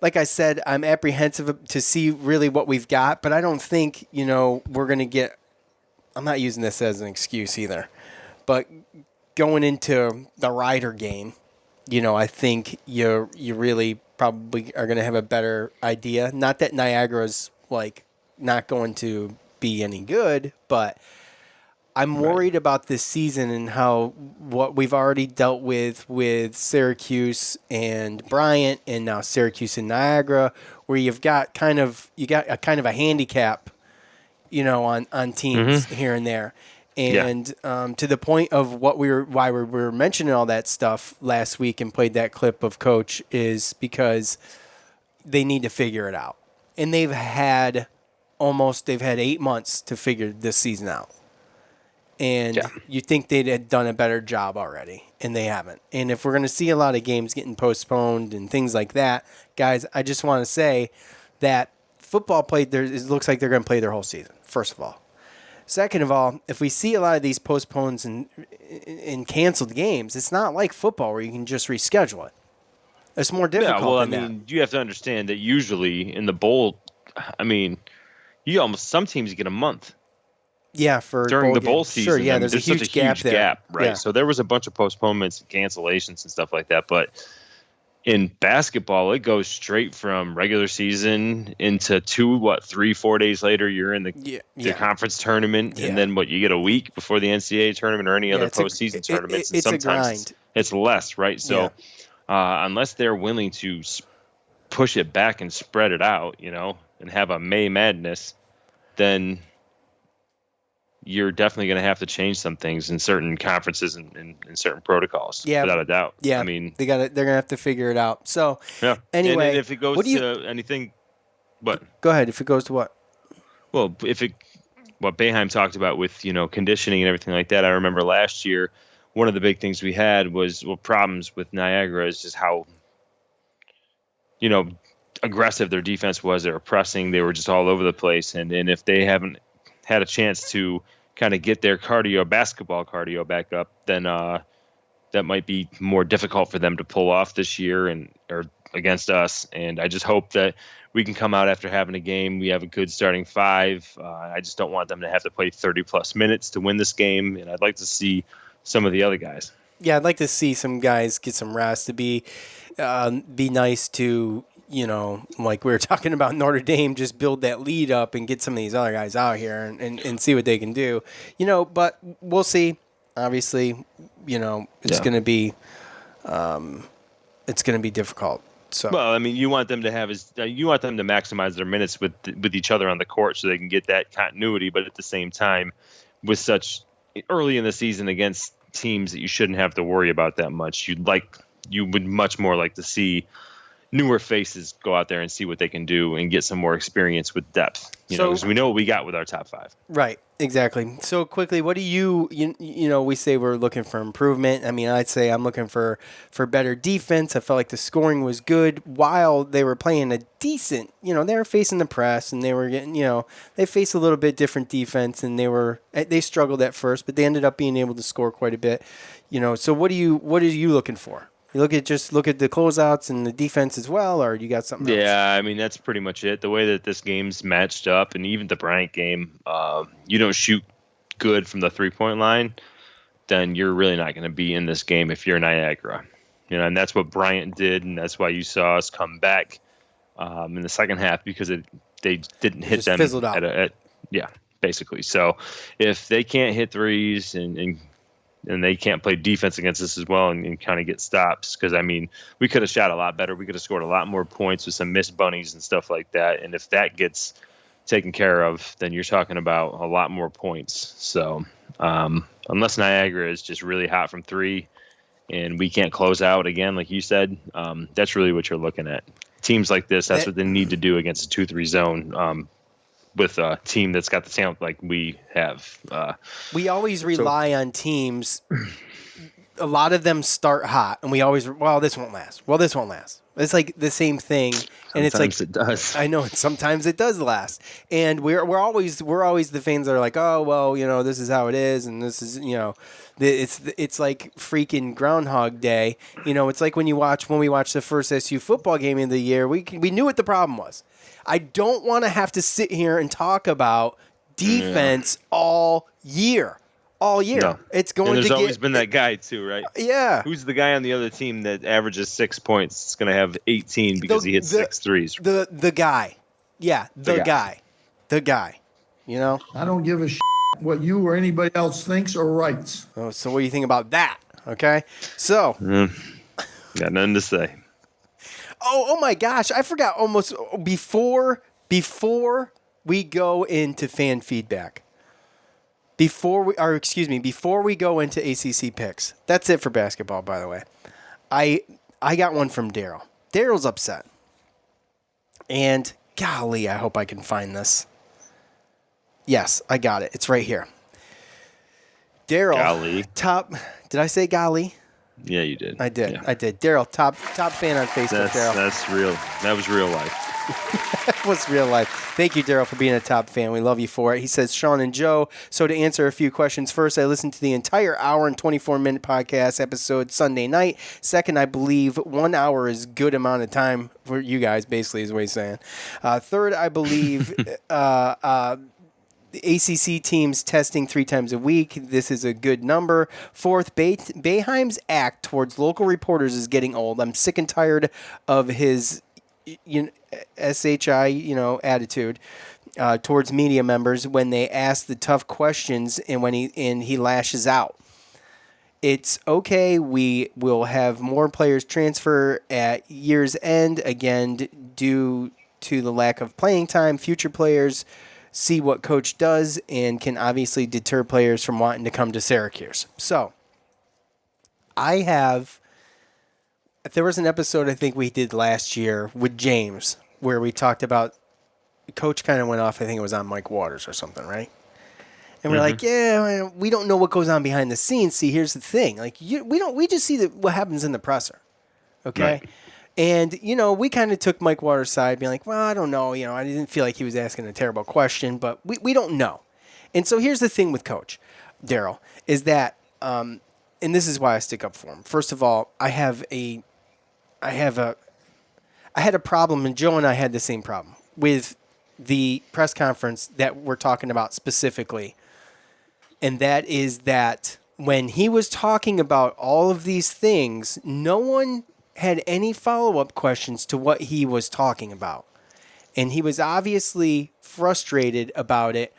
[SPEAKER 3] like I said, I'm apprehensive to see really what we've got, but I don't think, we're going to get, I'm not using this as an excuse either, but going into the Rider game, I think you really probably are going to have a better idea. Not that Niagara's like not going to be any good, but I'm worried about this season and how what we've already dealt with Syracuse and Bryant and now Syracuse and Niagara, where you got a kind of a handicap, on teams here and there. And to the point of why we were mentioning all that stuff last week and played that clip of Coach is because they need to figure it out. And they've had 8 months to figure this season out. And you think they'd have done a better job already, and they haven't. And if we're going to see a lot of games getting postponed and things like that, guys, I just want to say that football it looks like they're going to play their whole season, first of all. Second of all, if we see a lot of these postpones and canceled games, it's not like football where you can just reschedule it. It's more difficult.
[SPEAKER 4] Yeah, well,
[SPEAKER 3] than that.
[SPEAKER 4] you have to understand that usually in the bowl, some teams get a month.
[SPEAKER 3] Yeah, for
[SPEAKER 4] during the bowl
[SPEAKER 3] games.
[SPEAKER 4] season.
[SPEAKER 3] Sure, yeah, there's a
[SPEAKER 4] such
[SPEAKER 3] huge gap there.
[SPEAKER 4] right?
[SPEAKER 3] Yeah.
[SPEAKER 4] So there was a bunch of postponements and cancellations and stuff like that. But in basketball, it goes straight from regular season into 3-4 days later, you're in the conference tournament, and then you get a week before the NCAA tournament or any other postseason tournaments. And sometimes it's less, right? So unless they're willing to push it back and spread it out, and have a May Madness, then you're definitely going to have to change some things in certain conferences and certain protocols, without a doubt.
[SPEAKER 3] Yeah, they're going to have to figure it out. So, anyway,
[SPEAKER 4] and if it goes to anything, what?
[SPEAKER 3] Go ahead. If it goes to what?
[SPEAKER 4] Well, what Boeheim talked about with conditioning and everything like that, I remember last year one of the big things we had was problems with Niagara is just how aggressive their defense was. They were pressing. They were just all over the place, and if they haven't had a chance to kind of get their basketball cardio back up, then that might be more difficult for them to pull off this year or against us. And I just hope that we can come out after having a game. We have a good starting five. I just don't want them to have to play 30 plus minutes to win this game. And I'd like to see some of the other guys.
[SPEAKER 3] Yeah, I'd like to see some guys get some rest. To be nice to, like we were talking about Notre Dame, just build that lead up and get some of these other guys out here and see what they can do. But we'll see. Obviously, it's going to be difficult. So
[SPEAKER 4] well, you want them to maximize their minutes with each other on the court so they can get that continuity. But at the same time, with such early in the season against teams that you shouldn't have to worry about that much, you would much more like to see newer faces go out there and see what they can do and get some more experience with depth. Because we know what we got with our top five.
[SPEAKER 3] Right, exactly. So quickly, what do you we say we're looking for improvement. I'd say I'm looking for better defense. I felt like the scoring was good while they were playing a decent, they were facing the press and they were getting, they faced a little bit different defense and they struggled at first, but they ended up being able to score quite a bit. So what are you looking for? You look at the closeouts and the defense as well, or you got something else?
[SPEAKER 4] Yeah, that's pretty much it. The way that this game's matched up, and even the Bryant game, you don't shoot good from the 3-point line, then you're really not going to be in this game if you're Niagara. And that's what Bryant did, and that's why you saw us come back in the second half, because they they didn't hit them
[SPEAKER 3] fizzled out.
[SPEAKER 4] Yeah, basically. So if they can't hit threes and they can't play defense against us as well and kind of get stops, because, I mean, we could have shot a lot better. We could have scored a lot more points with some missed bunnies and stuff like that. And if that gets taken care of, then you're talking about a lot more points. So unless Niagara is just really hot from three and we can't close out again, like you said, that's really what you're looking at. Teams like this, that's what they need to do against a 2-3 zone. With a team that's got the talent like we have.
[SPEAKER 3] We always rely on teams. A lot of them start hot, and we always, this won't last. This won't last. It's like the same thing, and
[SPEAKER 4] sometimes it does.
[SPEAKER 3] I know, sometimes it does last, and we're always the fans that are like, oh well, this is how it is, and this is it's like freaking Groundhog Day. It's like when we watched the first SU football game of the year, we knew what the problem was. I don't want to have to sit here and talk about defense all year. No. It's going
[SPEAKER 4] and
[SPEAKER 3] to
[SPEAKER 4] there's always been that guy too, right?
[SPEAKER 3] Yeah.
[SPEAKER 4] Who's the guy on the other team that averages 6 points? It's going to have 18 because he hits 6 threes.
[SPEAKER 3] The guy. Yeah, the guy. The guy.
[SPEAKER 2] I don't give a what you or anybody else thinks or writes.
[SPEAKER 3] Oh, so what do you think about that? Okay. So.
[SPEAKER 4] Got nothing to say.
[SPEAKER 3] Oh my gosh, I forgot almost before we go into fan feedback. Before we go into ACC picks. That's it for basketball, by the way. I got one from Daryl. Daryl's upset. And golly, I hope I can find this. Yes, I got it. It's right here. Daryl.
[SPEAKER 4] Golly.
[SPEAKER 3] Did I say golly?
[SPEAKER 4] Yeah, you did.
[SPEAKER 3] I did.
[SPEAKER 4] Yeah.
[SPEAKER 3] I did. Daryl, top fan on Facebook, Daryl.
[SPEAKER 4] That's real. That was real life.
[SPEAKER 3] That was real life. Thank you, Daryl, for being a top fan. We love you for it. He says, Sean and Joe, so to answer a few questions. First, I listened to the entire hour and 24-minute podcast episode Sunday night. Second, I believe 1 hour is good amount of time for you guys, basically, is what he's saying. Third, I believe the ACC teams testing 3 times a week. This is a good number. Fourth, Boeheim's act towards local reporters is getting old. I'm sick and tired of his attitude towards media members when they ask the tough questions and when he lashes out. It's okay. We will have more players transfer at year's end again due to the lack of playing time. Future players see what coach does and can obviously deter players from wanting to come to Syracuse. So, there was an episode I think we did last year with James where we talked about, coach kind of went off, I think it was on Mike Waters or something, right? And we're like, yeah, we don't know what goes on behind the scenes. See, here's the thing. Like, we just see what happens in the presser, okay? Right. And, we kind of took Mike Waters' side, being like, well, I don't know. I didn't feel like he was asking a terrible question, but we don't know. And so here's the thing with Coach Daryl, is that, and this is why I stick up for him. First of all, I had a problem, and Joe and I had the same problem with the press conference that we're talking about specifically. And that is that when he was talking about all of these things, no one had any follow-up questions to what he was talking about. And he was obviously frustrated about it,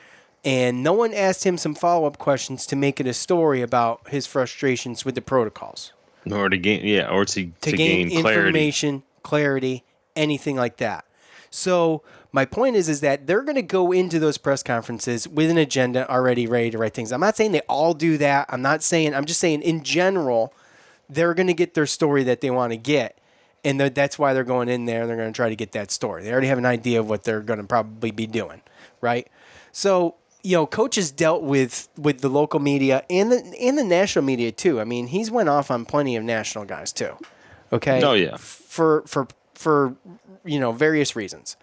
[SPEAKER 3] and no one asked him some follow-up questions to make it a story about his frustrations with the protocols.
[SPEAKER 4] Or to gain gain
[SPEAKER 3] information, clarity, anything like that. So my point is that they're going to go into those press conferences with an agenda already ready to write things. I'm not saying they all do that. I'm just saying in general, they're going to get their story that they want to get, and that's why they're going in there. They're going to try to get that story. They already have an idea of what they're going to probably be doing, right? So, Coach has dealt with the local media and the national media too. I mean, he's went off on plenty of national guys too. Okay.
[SPEAKER 4] Oh yeah.
[SPEAKER 3] For various reasons,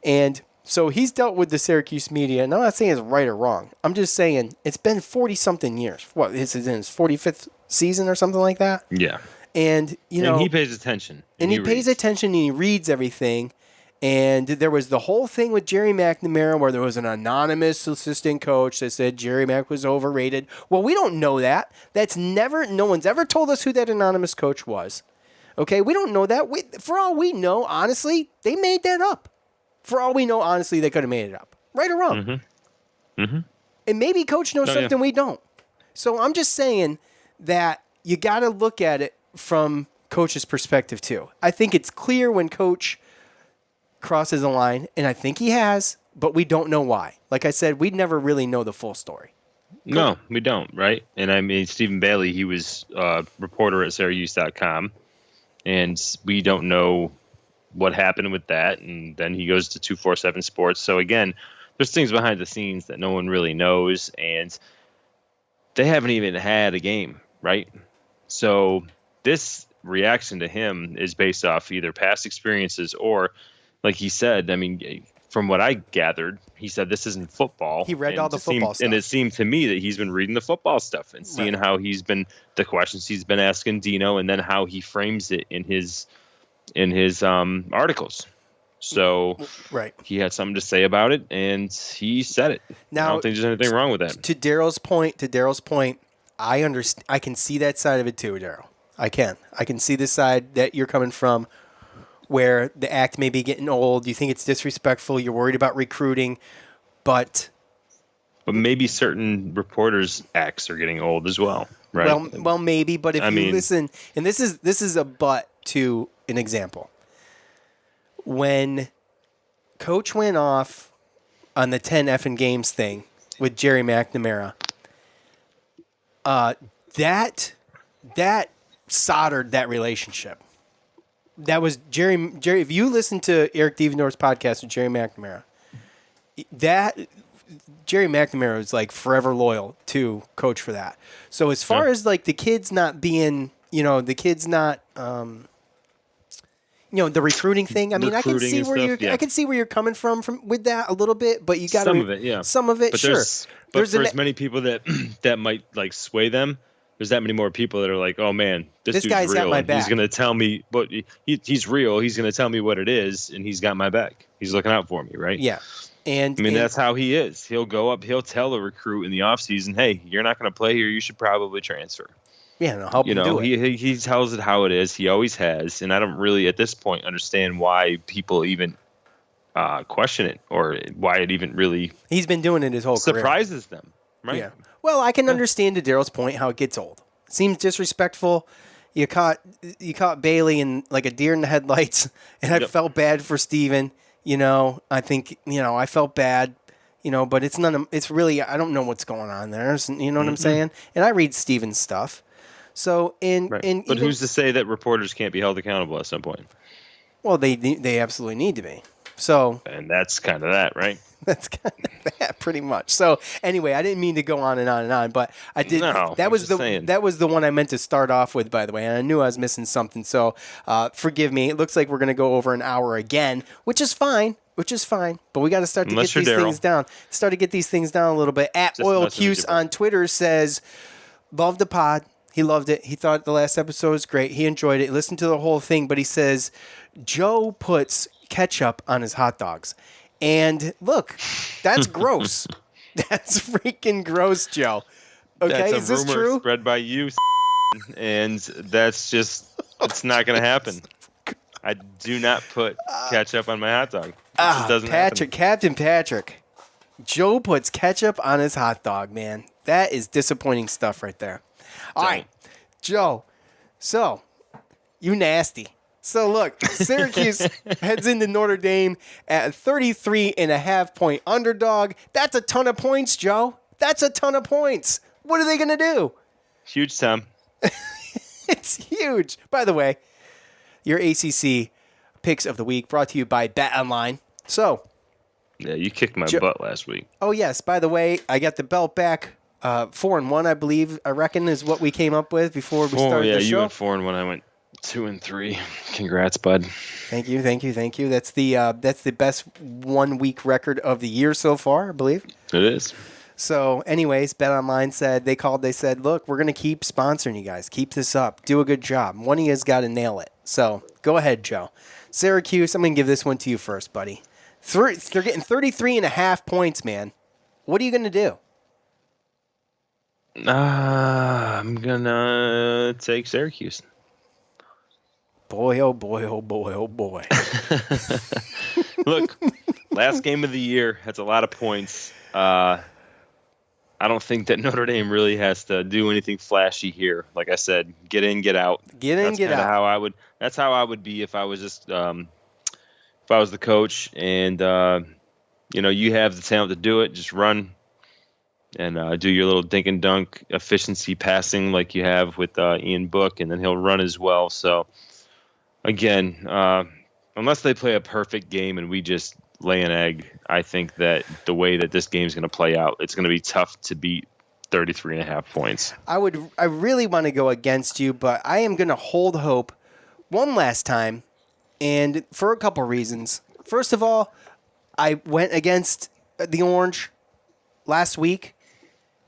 [SPEAKER 3] and so he's dealt with the Syracuse media. And I'm not saying it's right or wrong. I'm just saying it's been 40-something years. What is it in his 45th season or something like that?
[SPEAKER 4] Yeah.
[SPEAKER 3] And
[SPEAKER 4] and he pays attention.
[SPEAKER 3] And he pays attention and he reads everything. And there was the whole thing with Jerry McNamara where there was an anonymous assistant coach that said Jerry Mac was overrated. Well, we don't know that. No one's ever told us who that anonymous coach was. Okay, we don't know that. For all we know, honestly, they made that up. For all we know, honestly, they could have made it up. Right or wrong.
[SPEAKER 4] Mm-hmm. Mm-hmm.
[SPEAKER 3] And maybe Coach knows something we don't. So I'm just saying that you got to look at it from Coach's perspective, too. I think it's clear when Coach crosses a line, and I think he has, but we don't know why. Like I said, we'd never really know the full story.
[SPEAKER 4] No, we don't, right? And I mean, Stephen Bailey, he was a reporter at Syracuse.com, and we don't know what happened with that. And then he goes to 247 Sports. So again, there's things behind the scenes that no one really knows, and they haven't even had a game, right? So this reaction to him is based off either past experiences or, like he said, I mean, from what I gathered, he said this isn't football.
[SPEAKER 3] He read all the football stuff.
[SPEAKER 4] And it seemed to me that he's been reading the football stuff and seeing how he's been, the questions he's been asking Dino, and then how he frames it in his articles. So he had something to say about it, and he said it. Now, I don't think there's anything wrong with that.
[SPEAKER 3] To Daryl's point, I understand. I can see that side of it too, Daryl. I can see the side that you're coming from, where the act may be getting old. You think it's disrespectful. You're worried about recruiting, but
[SPEAKER 4] maybe certain reporters' acts are getting old as well, right?
[SPEAKER 3] Well, maybe. But if you listen, and this is a but to an example. When Coach went off on the 10 effing games thing with Jerry McNamara, that soldered that relationship. That was Jerry. If you listen to Eric Devendorf's podcast with Jerry McNamara, Jerry McNamara was like forever loyal to Coach for that. So as far as like the kids not being, the recruiting thing. I mean, I can see I can see where you're coming from with that a little bit, but you got
[SPEAKER 4] some of it, yeah.
[SPEAKER 3] Some of it,
[SPEAKER 4] but
[SPEAKER 3] sure.
[SPEAKER 4] But for as many people that might like sway them, there's that many more people that are like, oh man, this dude's
[SPEAKER 3] guy's
[SPEAKER 4] real.
[SPEAKER 3] got my back.
[SPEAKER 4] He's gonna tell me, but he's real. He's gonna tell me what it is, and he's got my back. He's looking out for me, right?
[SPEAKER 3] Yeah. And
[SPEAKER 4] I mean, that's how he is. He'll go up. He'll tell a recruit in the offseason, hey, you're not going to play here. You should probably transfer.
[SPEAKER 3] Yeah, and I'll help him do it.
[SPEAKER 4] He tells it how it is. He always has. And I don't really, at this point, understand why people even question it or why it even really
[SPEAKER 3] He's been doing it his whole career.
[SPEAKER 4] Surprises them, right?
[SPEAKER 3] Yeah. Well, I can understand to Daryl's point how it gets old. It seems disrespectful. You caught Bailey in like a deer in the headlights, and I felt bad for Steven. I think, I felt bad, but it's really, I don't know what's going on there. You know what I'm saying? And I read Steven's stuff. So, but
[SPEAKER 4] who's to say that reporters can't be held accountable at some point?
[SPEAKER 3] Well, they absolutely need to be. So,
[SPEAKER 4] and that's kind of that, right?
[SPEAKER 3] That's kind of that, pretty much. So, anyway, I didn't mean to go on and on and on, but I did.
[SPEAKER 4] No,
[SPEAKER 3] that was the one I meant to start off with, by the way, and I knew I was missing something. So, forgive me. It looks like we're going to go over an hour again, which is fine. But we got to start to get these things down. Start to get these things down a little bit. At Oil Cuse on Twitter says, "Love the pod. He loved it. He thought the last episode was great. He enjoyed it. He listened to the whole thing, but he says Joe puts ketchup on his hot dogs." And look, that's gross. That's freaking gross, Joe. Okay,
[SPEAKER 4] that's
[SPEAKER 3] is this true?
[SPEAKER 4] Spread by you, and that's just, it's not going to happen. I do not put ketchup on my hot dog. It just doesn't happen.
[SPEAKER 3] Captain Patrick. Joe puts ketchup on his hot dog, man. That is disappointing stuff right there. All right, Joe. So, you nasty. So, look, Syracuse heads into Notre Dame at a 33.5-point underdog. That's a ton of points, Joe. That's a ton of points. What are they going to do?
[SPEAKER 4] Huge, Tom.
[SPEAKER 3] It's huge. By the way, your ACC picks of the week brought to you by BetOnline. So,
[SPEAKER 4] yeah, you kicked my butt last week.
[SPEAKER 3] Oh, yes. By the way, I got the belt back. 4-1, I believe, I reckon, is what we came up with before we started the show.
[SPEAKER 4] You went 4-1. I went 2-3. Congrats, bud.
[SPEAKER 3] Thank you. That's the best 1 week record of the year so far, I believe.
[SPEAKER 4] It is.
[SPEAKER 3] So, anyways, BetOnline said they said, look, we're going to keep sponsoring you guys. Keep this up. Do a good job. One of you has got to nail it. So, go ahead, Joe. Syracuse, I'm going to give this one to you first, buddy. They're getting 33.5 points, man. What are you going to do?
[SPEAKER 4] I'm going to take Syracuse.
[SPEAKER 3] Boy, oh boy, oh boy, oh boy.
[SPEAKER 4] Look, Last game of the year. That's a lot of points. I don't think that Notre Dame really has to do anything flashy here. Like I said, get in, get out.
[SPEAKER 3] Get in, get out.
[SPEAKER 4] That's how I would be if I was just if I was the coach, and you have the talent to do it. Just run and do your little dink and dunk efficiency passing like you have with Ian Book, and then he'll run as well. So again, unless they play a perfect game and we just lay an egg, I think that the way that this game is going to play out, it's going to be tough to beat 33.5 points.
[SPEAKER 3] I really want to go against you, but I am going to hold hope one last time, and for a couple reasons. First of all, I went against the Orange last week,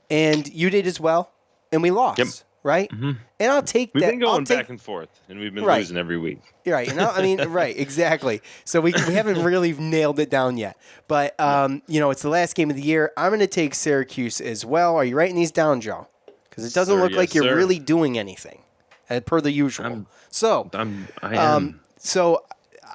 [SPEAKER 3] and you did as well, and we lost. Yep. Right? Mm-hmm. And I'll take
[SPEAKER 4] we've
[SPEAKER 3] that.
[SPEAKER 4] We've been going back and forth, and we've been losing every week.
[SPEAKER 3] Right. And right, exactly. So we haven't really nailed it down yet. But, it's the last game of the year. I'm going to take Syracuse as well. Are you writing these down, Joe? Because it doesn't look like you're really doing anything, per the usual.
[SPEAKER 4] I am.
[SPEAKER 3] So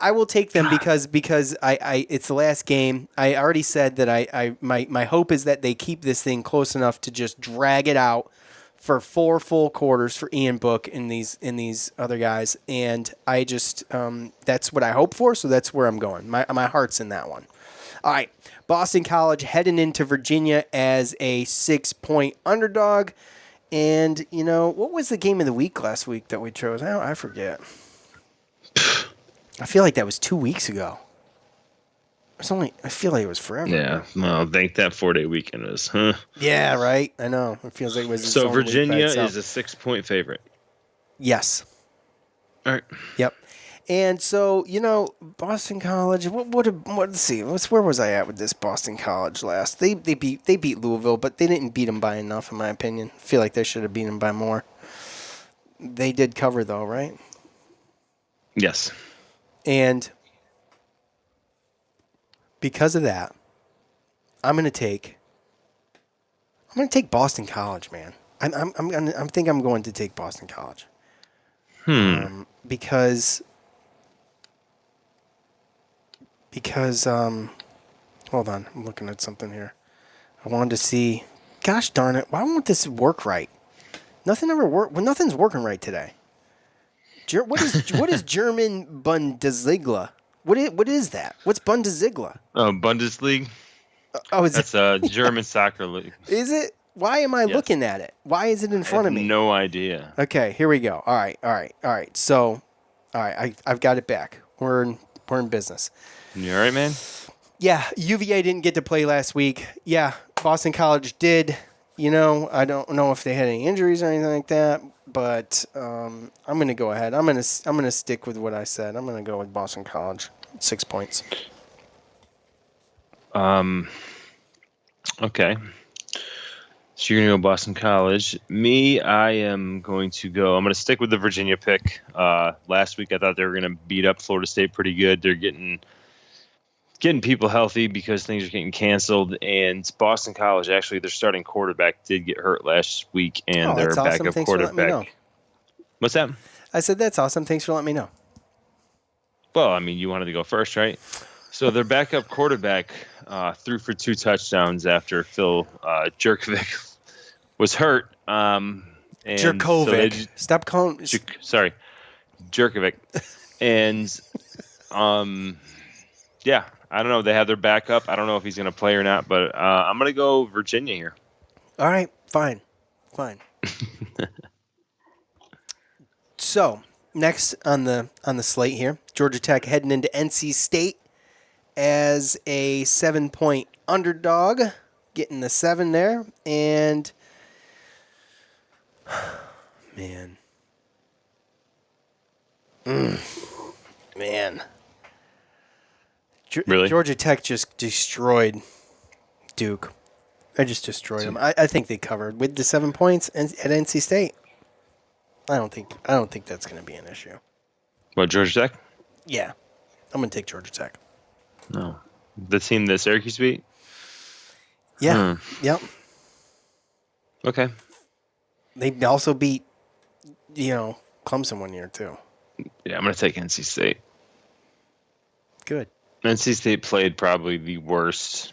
[SPEAKER 3] I will take them because I it's the last game. I already said that my hope is that they keep this thing close enough to just drag it out for 4 full quarters for Ian Book and these other guys, and I just that's what I hope for. So that's where I'm going. My heart's in that one. All right, Boston College heading into Virginia as a 6-point underdog, and what was the game of the week last week that we chose? I forget. I feel like that was 2 weeks ago. I feel like it was forever.
[SPEAKER 4] Yeah, well, thank that 4-day weekend is, huh?
[SPEAKER 3] Yeah, right. I know. It feels like it was.
[SPEAKER 4] So Virginia is a 6-point favorite.
[SPEAKER 3] Yes.
[SPEAKER 4] All right.
[SPEAKER 3] Yep. And so Boston College. Let's see. Where was I at with this Boston College last? They beat Louisville, but they didn't beat them by enough, in my opinion. I feel like they should have beat them by more. They did cover though, right?
[SPEAKER 4] Yes.
[SPEAKER 3] And because of that, I'm going to take Boston College, man. I think I'm going to take Boston College. Because hold on, I'm looking at something here. I wanted to see. Gosh darn it! Why won't this work right? Nothing ever work. Well, nothing's working right today. What is German Bundesliga? What is that? What's Bundesliga?
[SPEAKER 4] Oh, Bundesliga. That's a German soccer league.
[SPEAKER 3] Is it? Why am I looking at it? Why is it in front of me?
[SPEAKER 4] No idea.
[SPEAKER 3] Okay, here we go. All right. So, I've got it back. We're in business.
[SPEAKER 4] You all right, man?
[SPEAKER 3] Yeah, UVA didn't get to play last week. Yeah, Boston College did. I don't know if they had any injuries or anything like that, but I'm going to go ahead. I'm going to stick with what I said. I'm going to go with Boston College, 6 points.
[SPEAKER 4] Okay. So you're going to go Boston College. Me, I am going to go. I'm going to stick with the Virginia pick. Last week, I thought they were going to beat up Florida State pretty good. They're getting people healthy because things are getting canceled. And Boston College, actually, their starting quarterback did get hurt last week, and their backup quarterback. What's that?
[SPEAKER 3] I said that's awesome. Thanks for letting me know.
[SPEAKER 4] Well, I mean, you wanted to go first, right? So their backup quarterback threw for 2 touchdowns after Phil Jerkovic was hurt.
[SPEAKER 3] Jerkovic.
[SPEAKER 4] So
[SPEAKER 3] Stop calling.
[SPEAKER 4] Sorry, Jerkovic. And yeah, I don't know. They have their backup. I don't know if he's going to play or not, but I'm going to go Virginia here.
[SPEAKER 3] All right, fine. So next on the slate here, Georgia Tech heading into NC State as a 7-point underdog, getting the 7 there, and man.
[SPEAKER 4] Really?
[SPEAKER 3] Georgia Tech just destroyed Duke. They just destroyed them. I think they covered with the 7 points at NC State. I don't think that's going to be an issue.
[SPEAKER 4] What, Georgia Tech?
[SPEAKER 3] Yeah, I'm going to take Georgia Tech.
[SPEAKER 4] No, the team that Syracuse beat.
[SPEAKER 3] Yeah. Yep.
[SPEAKER 4] Okay.
[SPEAKER 3] They also beat, Clemson one year too.
[SPEAKER 4] Yeah, I'm going to take NC State.
[SPEAKER 3] Good.
[SPEAKER 4] NC State played probably the worst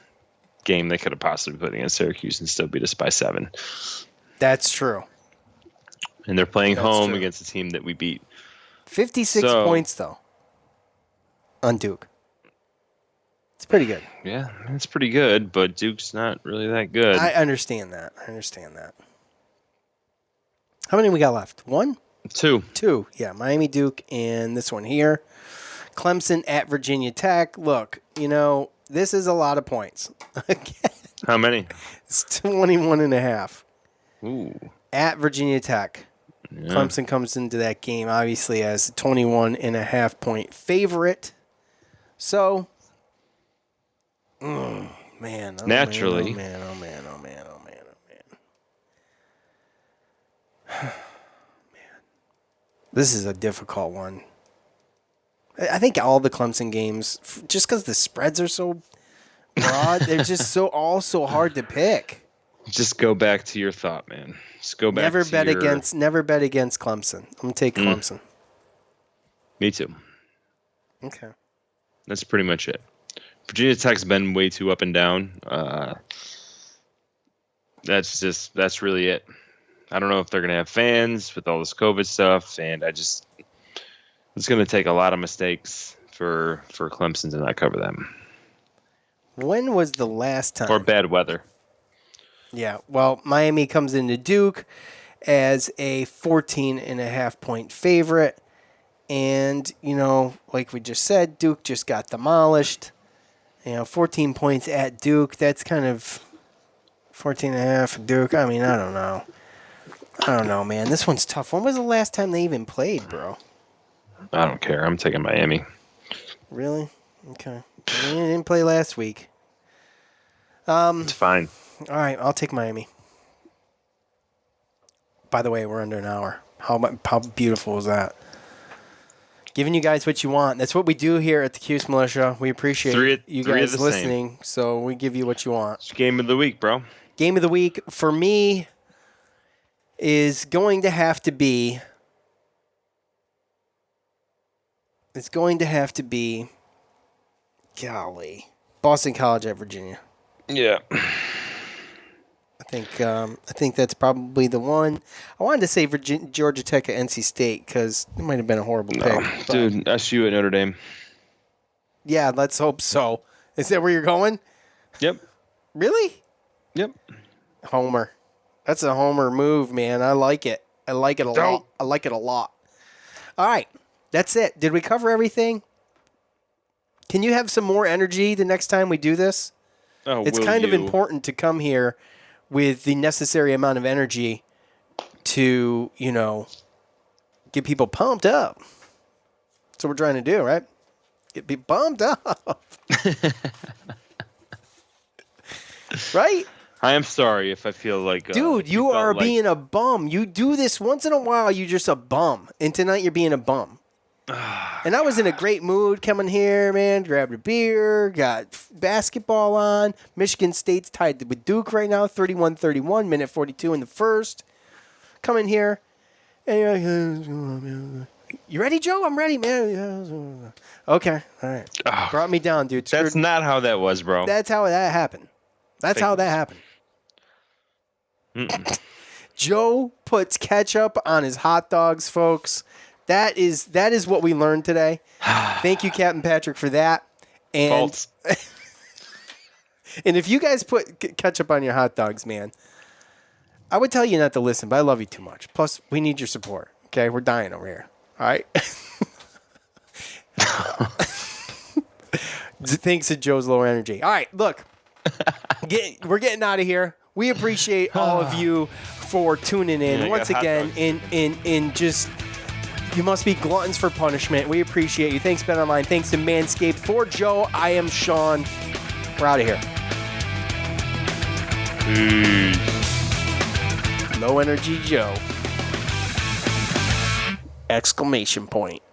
[SPEAKER 4] game they could have possibly played against Syracuse and still beat us by 7.
[SPEAKER 3] That's true.
[SPEAKER 4] And they're playing home
[SPEAKER 3] true.
[SPEAKER 4] against a team that we beat.
[SPEAKER 3] 56 points, though, on Duke. It's pretty good.
[SPEAKER 4] Yeah, it's pretty good, but Duke's not really that good.
[SPEAKER 3] I understand that. How many we got left? 1?
[SPEAKER 4] 2.
[SPEAKER 3] 2. Yeah, Miami, Duke, and this one here. Clemson at Virginia Tech. Look, this is a lot of points.
[SPEAKER 4] How many?
[SPEAKER 3] It's 21.5.
[SPEAKER 4] Ooh.
[SPEAKER 3] At Virginia Tech. Yeah. Clemson comes into that game, obviously, as a 21.5 point favorite. So, man.
[SPEAKER 4] Naturally.
[SPEAKER 3] Oh, man. This is a difficult one. I think all the Clemson games, just because the spreads are so broad, they're just so hard to pick.
[SPEAKER 4] Just go back to your thought, man. Just go back.
[SPEAKER 3] Never bet against Clemson. I'm gonna take Clemson.
[SPEAKER 4] Me too.
[SPEAKER 3] Okay.
[SPEAKER 4] That's pretty much it. Virginia Tech's been way too up and down. That's really it. I don't know if they're gonna have fans with all this COVID stuff, and it's gonna take a lot of mistakes for Clemson to not cover them.
[SPEAKER 3] When was the last time?
[SPEAKER 4] Or bad weather.
[SPEAKER 3] Yeah, well, Miami comes into Duke as a 14.5 point favorite. And, like we just said, Duke just got demolished. 14 points at Duke. That's kind of 14.5 Duke. I mean, I don't know, man. This one's tough. When was the last time they even played, bro?
[SPEAKER 4] I don't care. I'm taking Miami.
[SPEAKER 3] Really? Okay. They didn't play last week.
[SPEAKER 4] It's fine.
[SPEAKER 3] All right, I'll take Miami. By the way, we're under an hour. How beautiful is that? Giving you guys what you want. That's what we do here at the Cuse Militia. We appreciate you guys listening, so we give you what you want.
[SPEAKER 4] It's game of the week, bro.
[SPEAKER 3] Game of the week for me is going to have to be... Golly. Boston College at Virginia.
[SPEAKER 4] Yeah.
[SPEAKER 3] I think that's probably the one. I wanted to say Georgia Tech at NC State because it might have been a horrible pick.
[SPEAKER 4] Dude, SU at Notre Dame.
[SPEAKER 3] Yeah, let's hope so. Is that where you're going?
[SPEAKER 4] Yep.
[SPEAKER 3] Really?
[SPEAKER 4] Yep.
[SPEAKER 3] Homer. That's a homer move, man. I like it. I like it a lot. All right. That's it. Did we cover everything? Can you have some more energy the next time we do this?
[SPEAKER 4] Oh,
[SPEAKER 3] it's kind of important to come here with the necessary amount of energy to, get people pumped up. That's what we're trying to do, right? Get people pumped up. Right?
[SPEAKER 4] I am sorry if I feel like...
[SPEAKER 3] Dude, you are being a bum. You do this once in a while, you're just a bum. And tonight you're being a bum. And I was in a great mood coming here, man. Grabbed a beer, got basketball on. Michigan State's tied with Duke right now, 31-31, minute 42 in the first. Coming here. And you're like, you ready, Joe? I'm ready, man. Okay, all right. Brought me down, dude.
[SPEAKER 4] That's not how that was, bro.
[SPEAKER 3] That's how that happened. Joe puts ketchup on his hot dogs, folks. That is what we learned today. Thank you, Captain Patrick, for that. And and if you guys put ketchup on your hot dogs, man, I would tell you not to listen, but I love you too much. Plus, we need your support. Okay, we're dying over here. All right. Thanks to Joe's low energy. All right, look, we're getting out of here. We appreciate all of you for tuning in once again. In just. You must be gluttons for punishment. We appreciate you. Thanks, Ben Online. Thanks to Manscaped. For Joe, I am Sean. We're out of here. Low energy Joe. Exclamation point.